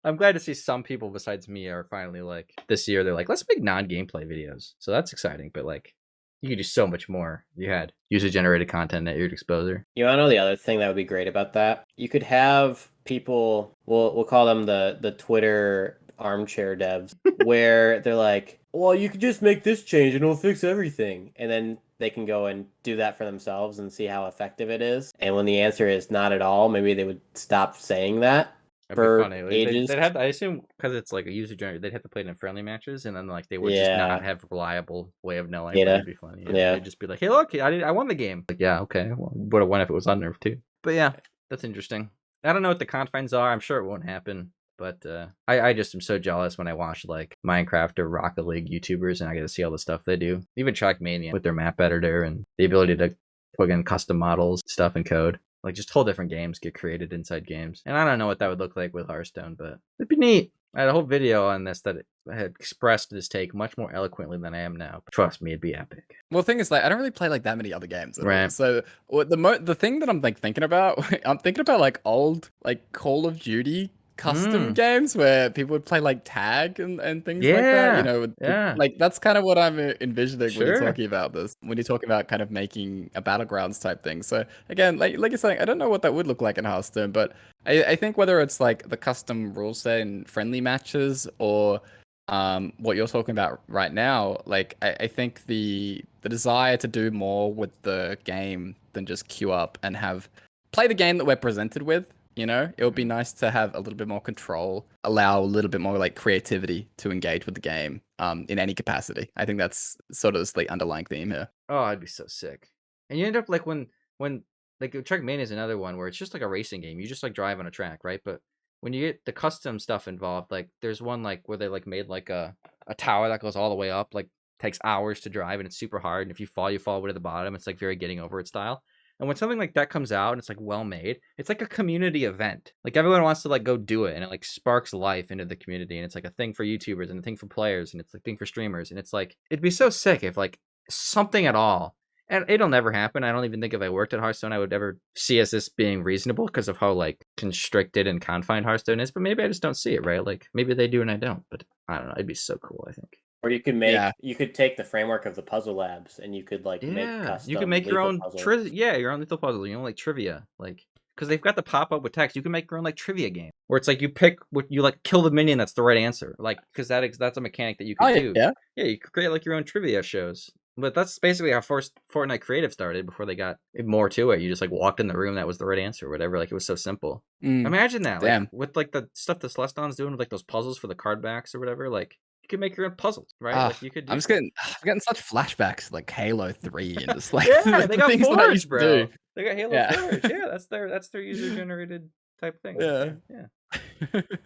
I'm glad to see some people besides me are finally like this year they're like, let's make non-gameplay videos. So that's exciting, but like you could do so much more. You had user-generated content at your disposal. You want to know the other thing that would be great about that? You could have people, we'll call them the Twitter armchair devs, where they're like, well, you could just make this change and it'll fix everything. And then they can go and do that for themselves and see how effective it is. And when the answer is not at all, maybe they would stop saying that. That'd For be funny. ages. They'd have to, I assume, because it's like a user generated, they'd have to play it in friendly matches, and then like they would just Yeah. not have a reliable way of knowing. Yeah. But it'd be funny. Yeah. They'd just be like, "Hey, look, I won the game." Like, yeah, okay, well, would have won if it was unnerved too. But yeah, that's interesting. I don't know what the confines are. I'm sure it won't happen. But I just am so jealous when I watch like Minecraft or Rocket League YouTubers, and I get to see all the stuff they do. Even Trackmania with their map editor and the ability to plug in custom models, stuff, and code. Like just whole different games get created inside games. And I don't know what that would look like with Hearthstone, but it'd be neat. I had a whole video on this that I had expressed this take much more eloquently than I am now. Trust me, it'd be epic. Well, the thing is, like, I don't really play like that many other games. At all. Right. So the thing that I'm like thinking about, I'm thinking about like old like Call of Duty custom games where people would play like tag and things like that. You know, like that's kind of what I'm envisioning when you're talking about this. When you're talking about kind of making a battlegrounds type thing. So again, like you're saying, I don't know what that would look like in Hearthstone, but I think whether it's like the custom rule set in friendly matches or what you're talking about right now, like I think the desire to do more with the game than just queue up and play the game that we're presented with. You know, it would be nice to have a little bit more control, allow a little bit more like creativity to engage with the game in any capacity. I think that's sort of the underlying theme here. Oh, I'd be so sick. And you end up like when like Trackmania is another one where it's just like a racing game. You just like drive on a track, right? But when you get the custom stuff involved, like there's one like where they like made like a tower that goes all the way up, like takes hours to drive and it's super hard. And if you fall way to the bottom. It's like very getting over it style. And when something like that comes out and it's like well made, it's like a community event. Like everyone wants to like go do it, and it like sparks life into the community. And it's like a thing for YouTubers and a thing for players, and it's a thing for streamers. And it's like it'd be so sick if like something at all. And it'll never happen. I don't even think if I worked at Hearthstone, I would ever see as this being reasonable because of how like constricted and confined Hearthstone is. But maybe I just don't see it, right? Like maybe they do and I don't. But I don't know. It'd be so cool, I think. Or you could you could take the framework of the puzzle labs and you could like make custom. You could make your own puzzles. your own lethal puzzle, like trivia. Like because they've got the pop up with text. You can make your own like trivia game where it's like you pick what you like, kill the minion that's the right answer, like because that's a mechanic that you could do. Yeah. Yeah, you could create like your own trivia shows. But that's basically how first Fortnite Creative started before they got more to it. You just like walked in the room, that was the right answer, or whatever. Like it was so simple. Imagine that, like with like the stuff that Celestion's doing with like those puzzles for the card backs or whatever. Like you could make your own puzzles, right? Like you could. I'm getting such flashbacks like Halo 3 and just like yeah, they got things Forge, that I used to bro. do. They got Halo Forge. Yeah, that's their user generated type thing. Yeah.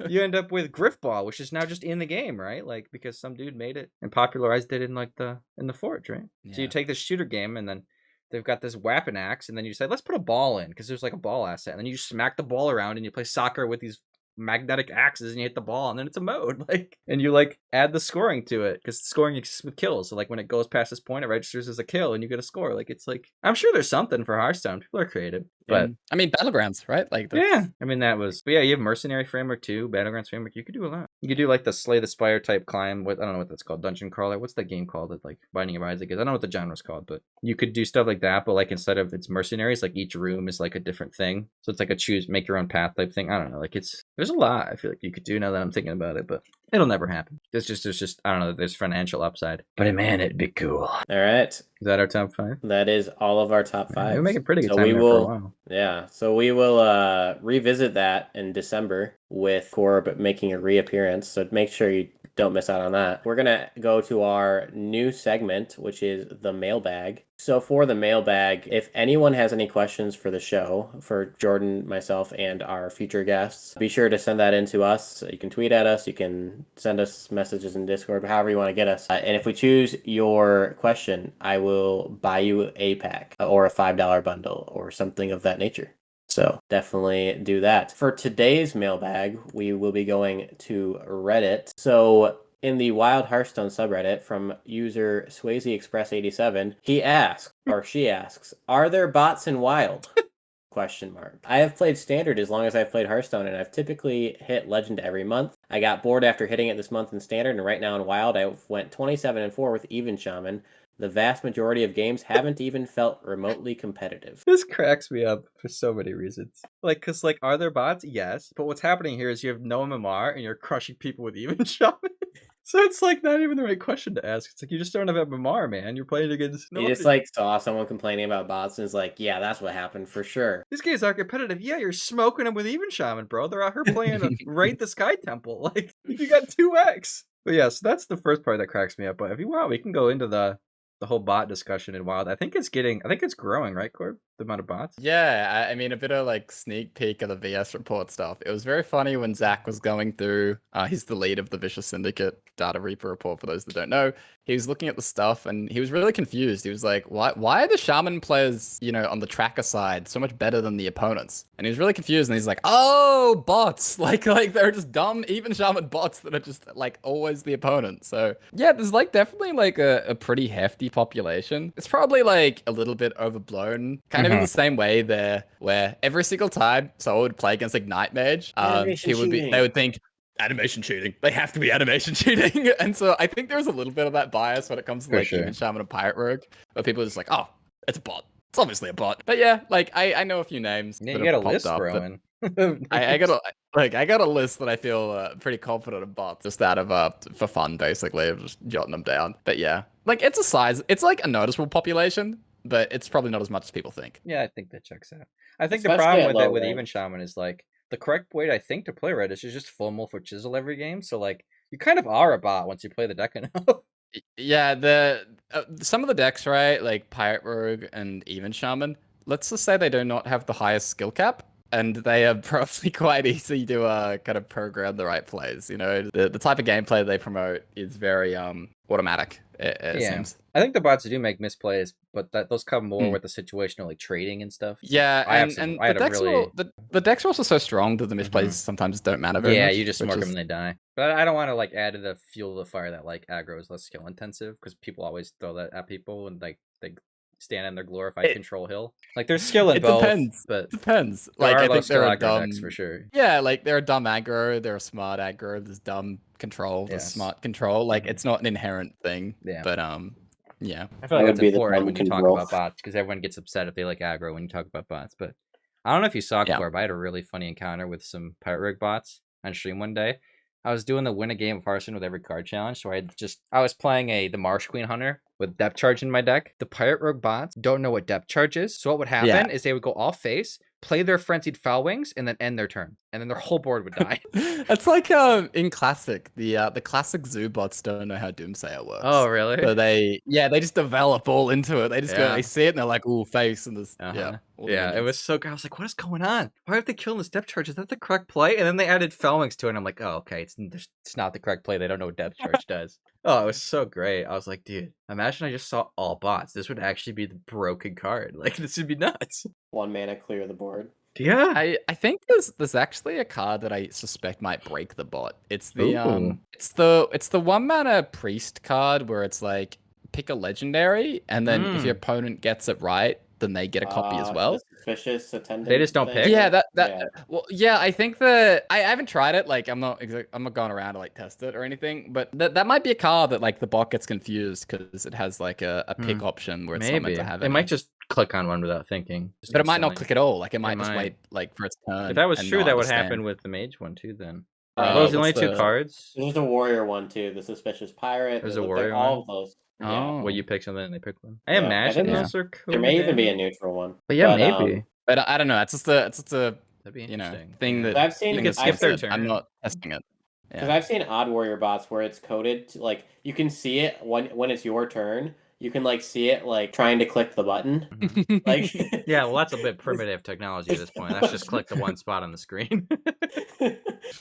You end up with Griffball, which is now just in the game, right? Like because some dude made it and popularized it in like in the Forge, right? Yeah. So you take this shooter game and then they've got this weapon axe, and then you decide let's put a ball in because there's like a ball asset, and then you smack the ball around and you play soccer with these magnetic axes and you hit the ball, and then it's a mode, like, and you like add the scoring to it because scoring exists with kills. So like when it goes past this point, it registers as a kill and you get a score. Like it's like I'm sure there's something for Hearthstone. People are creative. But I mean, Battlegrounds, right? Like yeah, I mean that was. But yeah, you have Mercenary Framework too, Battlegrounds Framework. You could do a lot. You could do like the Slay the Spire type climb. With I don't know what that's called, Dungeon Crawler. What's that game called? That like Binding of Isaac is. I don't know what the genre's called, but you could do stuff like that. But like instead of it's mercenaries, like each room is like a different thing. So it's like a choose, make your own path type thing. I don't know. Like there's a lot I feel like you could do now that I'm thinking about it, but it'll never happen. There's just I don't know. There's financial upside, but man, it'd be cool. All right. Is that our top 5? That is all of our top 5. We're making pretty good time for a while. Yeah, so we will revisit that in December with Corb making a reappearance. So make sure you don't miss out on that. We're going to go to our new segment, which is the mailbag. So for the mailbag, if anyone has any questions for the show, for Jordan, myself, and our future guests, be sure to send that in to us. You can tweet at us. You can send us messages in Discord, however you want to get us. And if we choose your question, I will buy you a pack or a $5 bundle or something of that nature. So definitely do that. For today's mailbag, we will be going to Reddit. So in the Wild Hearthstone subreddit from user Swayze Express 87, he asks, or she asks, are there bots in Wild? ? I have played Standard as long as I've played Hearthstone, and I've typically hit Legend every month. I got bored after hitting it this month in Standard, and right now in Wild, I went 27-4 with Even Shaman. The vast majority of games haven't even felt remotely competitive. This cracks me up for so many reasons. Like, because, like, are there bots? Yes. But what's happening here is you have no MMR and you're crushing people with Even Shaman. So it's, like, not even the right question to ask. It's like, you just don't have MMR, man. You're playing against... You just, like, saw someone complaining about bots and is like, yeah, that's what happened for sure. These guys are competitive. Yeah, you're smoking them with Even Shaman, bro. They're out here playing Raid the Sky Temple. Like, you got 2x. But yeah, so that's the first part that cracks me up. But if you want, we can go into the whole bot discussion in Wild. I think it's growing, right, Corb? The amount of bots? Yeah, I mean, a bit of like sneak peek of the VS report stuff. It was very funny when Zach was going through, he's the lead of the Vicious Syndicate Data Reaper report, for those that don't know. He was looking at the stuff and he was really confused. He was like, why are the Shaman players, on the tracker side so much better than the opponents? And he was really confused and he's like, oh, bots. Like they're just dumb, even Shaman bots that are just like always the opponent. So yeah, there's like definitely like a pretty hefty population. It's probably like a little bit overblown, kind of in the same way there, where every single time someone would play against Ignite Mage, they would think, animation cheating. They have to be animation cheating. And so I think there's a little bit of that bias when it comes to Even Shaman and Pirate Rogue, where people are just like, oh, it's a bot. It's obviously a bot. But yeah, like I know a few names. Yeah, you got a list growing. I got a list that I feel pretty confident of bots, just out of for fun, basically, of just jotting them down. But yeah, like it's like a noticeable population, but it's probably not as much as people think. Yeah, I think that checks out. I think the problem with it with Even Shaman is like the correct way I think to play Red is just full Wolf or Chisel every game. So like you kind of are a bot once you play the deck enough. Yeah, some of the decks, right, like Pirate Rogue and Even Shaman, let's just say they do not have the highest skill cap, and they are probably quite easy to kind of program the right plays. The type of gameplay they promote is very automatic. It seems. I think the bots do make misplays, but those come more with the situational like trading and stuff. Yeah, the decks are also so strong that the misplays sometimes don't matter very much. Yeah, you just smoke them and they die. But I don't want to like add to the fuel of the fire that like aggro is less skill intensive, because people always throw that at people and like they stand in their glorified control hill. Like there's skill in both. Depends. Like I think there are dumb decks for sure. Yeah, like there are dumb aggro, there are smart aggro, there's dumb control, there's smart control. Like it's not an inherent thing. Yeah. But yeah. I feel like that's important when you talk about bots, because everyone gets upset if they like aggro when you talk about bots. But I don't know if you saw Yeah. Corb. I had a really funny encounter with some pirate rig bots on stream one day. I was doing the win a game of Hearthstone with every card challenge, so I was playing the Marsh Queen Hunter with depth charge in my deck. The pirate rogue bots don't know what depth charge is, so what would happen is they would go off face, play their frenzied foul wings, and then end their turn, and then their whole board would die. It's like in classic, the classic zoo bots don't know how Doomsayer works. Oh, really? So they just develop all into it. They just go, they see it and they're like, ooh, face, and this, Yeah, it was so good. I was like, what is going on? Why are they killing this depth charge? Is that the correct play? And then they added foul wings to it, and I'm like, oh, okay, it's not the correct play. They don't know what depth charge does. Oh, it was so great. I was like, dude, imagine I just saw all bots. This would actually be the broken card. Like, this would be nuts. 1 mana clear the board. Yeah. I think there's actually a card that I suspect might break the bot. It's the Ooh. it's the 1 mana priest card where it's like pick a legendary, and then if your opponent gets it right, then they get a copy as well. The suspicious attendant. They just don't thing? pick? Yeah, Yeah. well, yeah, I think that I haven't tried it. Like, I'm not going around to like test it or anything, but that might be a card that like the bot gets confused because it has like a pick option where it's not meant Maybe. to have It any. might just click on one without thinking. Just But it might not instantly. click at all. Like, it might just might. wait like for its turn. If that was and true, not that would understand. happen with the mage one too. Then Uh, those are the only what's two the- cards. There's a warrior one too. The suspicious pirate. There's It a looks warrior like all one? of those. Oh. Yeah. Well, you pick something and they pick one. I Yeah, I imagine think those are cool. There may even be a neutral one. But yeah, but, maybe. But I don't know. It's just a That'd be you know interesting. thing that I've seen. You can I've skip their seen- turn. I'm not testing it. Because Yeah. I've seen odd warrior bots where it's coded to, like, you can see it when it's your turn. You can like see it like trying to click the button. Like Yeah, well, that's a bit primitive technology at this point. That's just click the one spot on the screen.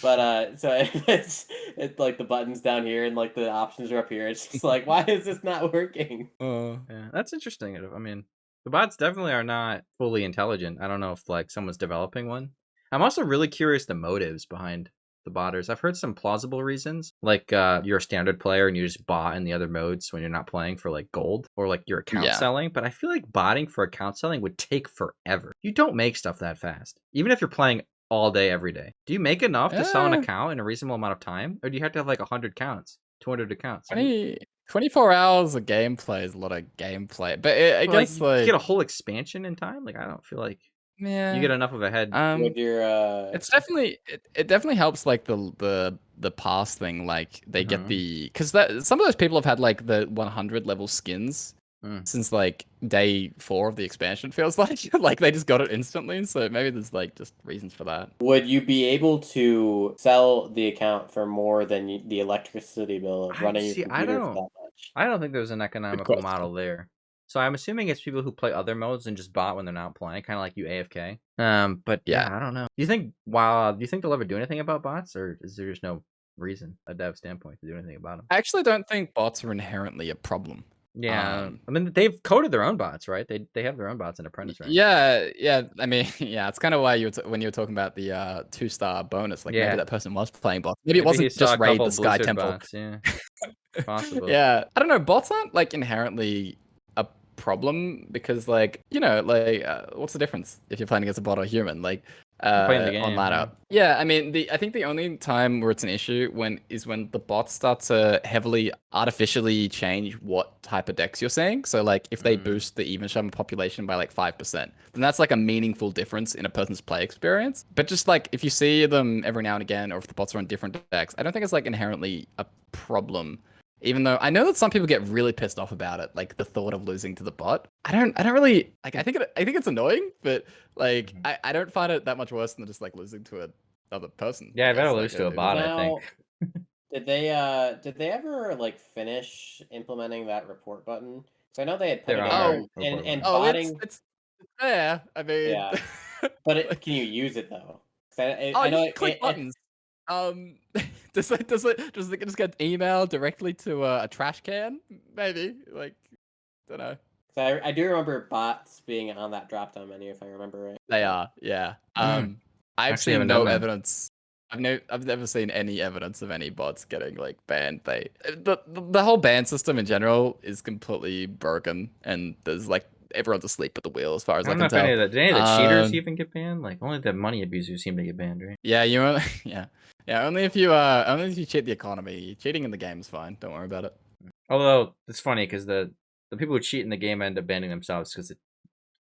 But so it's like the buttons down here and like the options are up here. It's just like, why is this not working? Yeah, that's interesting. I mean, the bots definitely are not fully intelligent. I don't know if like someone's developing one. I'm also really curious the motives behind the botters. I've heard some plausible reasons, like you're a standard player and you just bot in the other modes when you're not playing for like gold, or like you're account selling. But I feel like botting for account selling would take forever. You don't make stuff that fast, even if you're playing all day every day. Do you make enough to sell an account in a reasonable amount of time, or do you have to have like 100 counts, 200 accounts? 24 hours of gameplay is a lot of gameplay, but I guess you get a whole expansion in time. Like, I don't feel like yeah, you get enough of a head. With your it's definitely it definitely helps like the pass thing. Like they get because some of those people have had like the 100 level skins since like day 4 of the expansion. Feels like they just got it instantly. So maybe there's like just reasons for that. Would you be able to sell the account for more than the electricity bill of running your computer for that much? I don't think there's an economical model there. So I'm assuming it's people who play other modes and just bot when they're not playing, kind of like you AFK. But yeah, I don't know. Do you think they'll ever do anything about bots, or is there just no reason, a dev standpoint, to do anything about them? I actually don't think bots are inherently a problem. Yeah, I mean they've coded their own bots, right? They have their own bots in Apprentice, right? Yeah. I mean, yeah, it's kind of why when you were talking about the 2-star bonus, like maybe that person was playing bots. Maybe it wasn't just raid the Sky Temple. Bots, yeah, possible. Yeah, I don't know. Bots aren't like inherently a problem because, like, you know, like what's the difference if you're playing against a bot or a human? Like. Playing the game, on ladder. Yeah, I mean, I think the only time where it's an issue is when the bots start to heavily artificially change what type of decks you're seeing. So like if they boost the even shaman population by like 5%, then that's like a meaningful difference in a person's play experience. But just like if you see them every now and again, or if the bots are on different decks, I don't think it's like inherently a problem. Even though I know that some people get really pissed off about it, like the thought of losing to the bot. I don't really like. I think it's annoying, but like I don't find it that much worse than just like losing to another person. Yeah, I better lose to a bot. Now, I think. Did they ever like finish implementing that report button? So I know they had put it in and botting. It's there. I mean, yeah, but can you use it though? I know you click buttons. Does it just get emailed directly to a trash can? Maybe, like, don't know. So I do remember bots being on that drop-down menu, if I remember right. They are, yeah. I've seen no evidence. I've never seen any evidence of any bots getting like banned. The whole ban system in general is completely broken, and there's like everyone's asleep at the wheel as far as I can tell. Did any of the cheaters even get banned? Like only the money abusers seem to get banned, right? Yeah, only if you cheat the economy. Cheating in the game is fine. Don't worry about it. Although it's funny because the people who cheat in the game end up banning themselves because it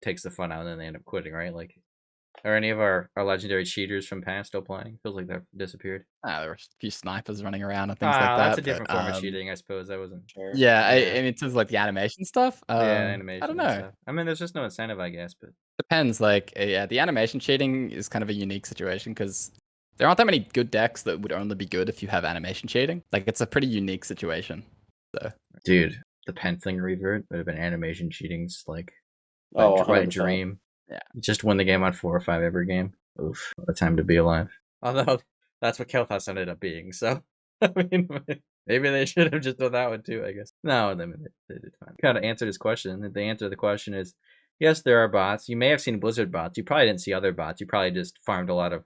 takes the fun out and then they end up quitting, right? Like Are any of our legendary cheaters from past still playing? Feels like they've disappeared. There were a few snipers running around and things like that. That's a but, different form of cheating, I suppose. I wasn't. Sure. Yeah, Yeah. and in terms of like the animation stuff, Yeah, I animation. don't and know. stuff. I mean, there's just no incentive, I guess. But Depends. Like, yeah, the animation cheating is kind of a unique situation because there aren't that many good decks that would only be good if you have animation cheating. Like, it's a pretty unique situation. So, dude, the Pentling revert would have been animation cheating's like Oh, wet 100%. dream. Yeah. Just win the game on 4 or 5 every game. Oof, what a time to be alive. Although that's what Kel'Thas ended up being. So I mean, maybe they should have just done that one too. I guess. No, they did fine. Kind of answered his question. The answer to the question is yes, there are bots. You may have seen Blizzard bots. You probably didn't see other bots. You probably just farmed a lot of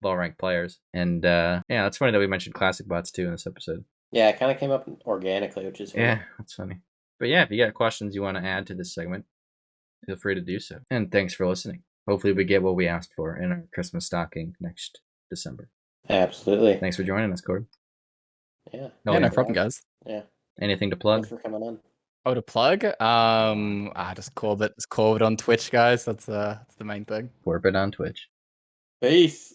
low-ranked players. And yeah, it's funny that we mentioned classic bots too in this episode. Yeah, it kind of came up organically, which is funny. Yeah, that's funny. But yeah, if you got questions you want to add to this segment, feel free to do so. And thanks for listening. Hopefully we get what we asked for in our Christmas stocking next December. Absolutely. Thanks for joining us, Corb. Yeah. Oh, yeah, no yeah. problem, guys. Yeah. Anything to Thanks plug? for coming on. Oh, to plug? Just Corbett. Just Corbett on Twitch, guys. That's the main thing. Corbett on Twitch. Peace.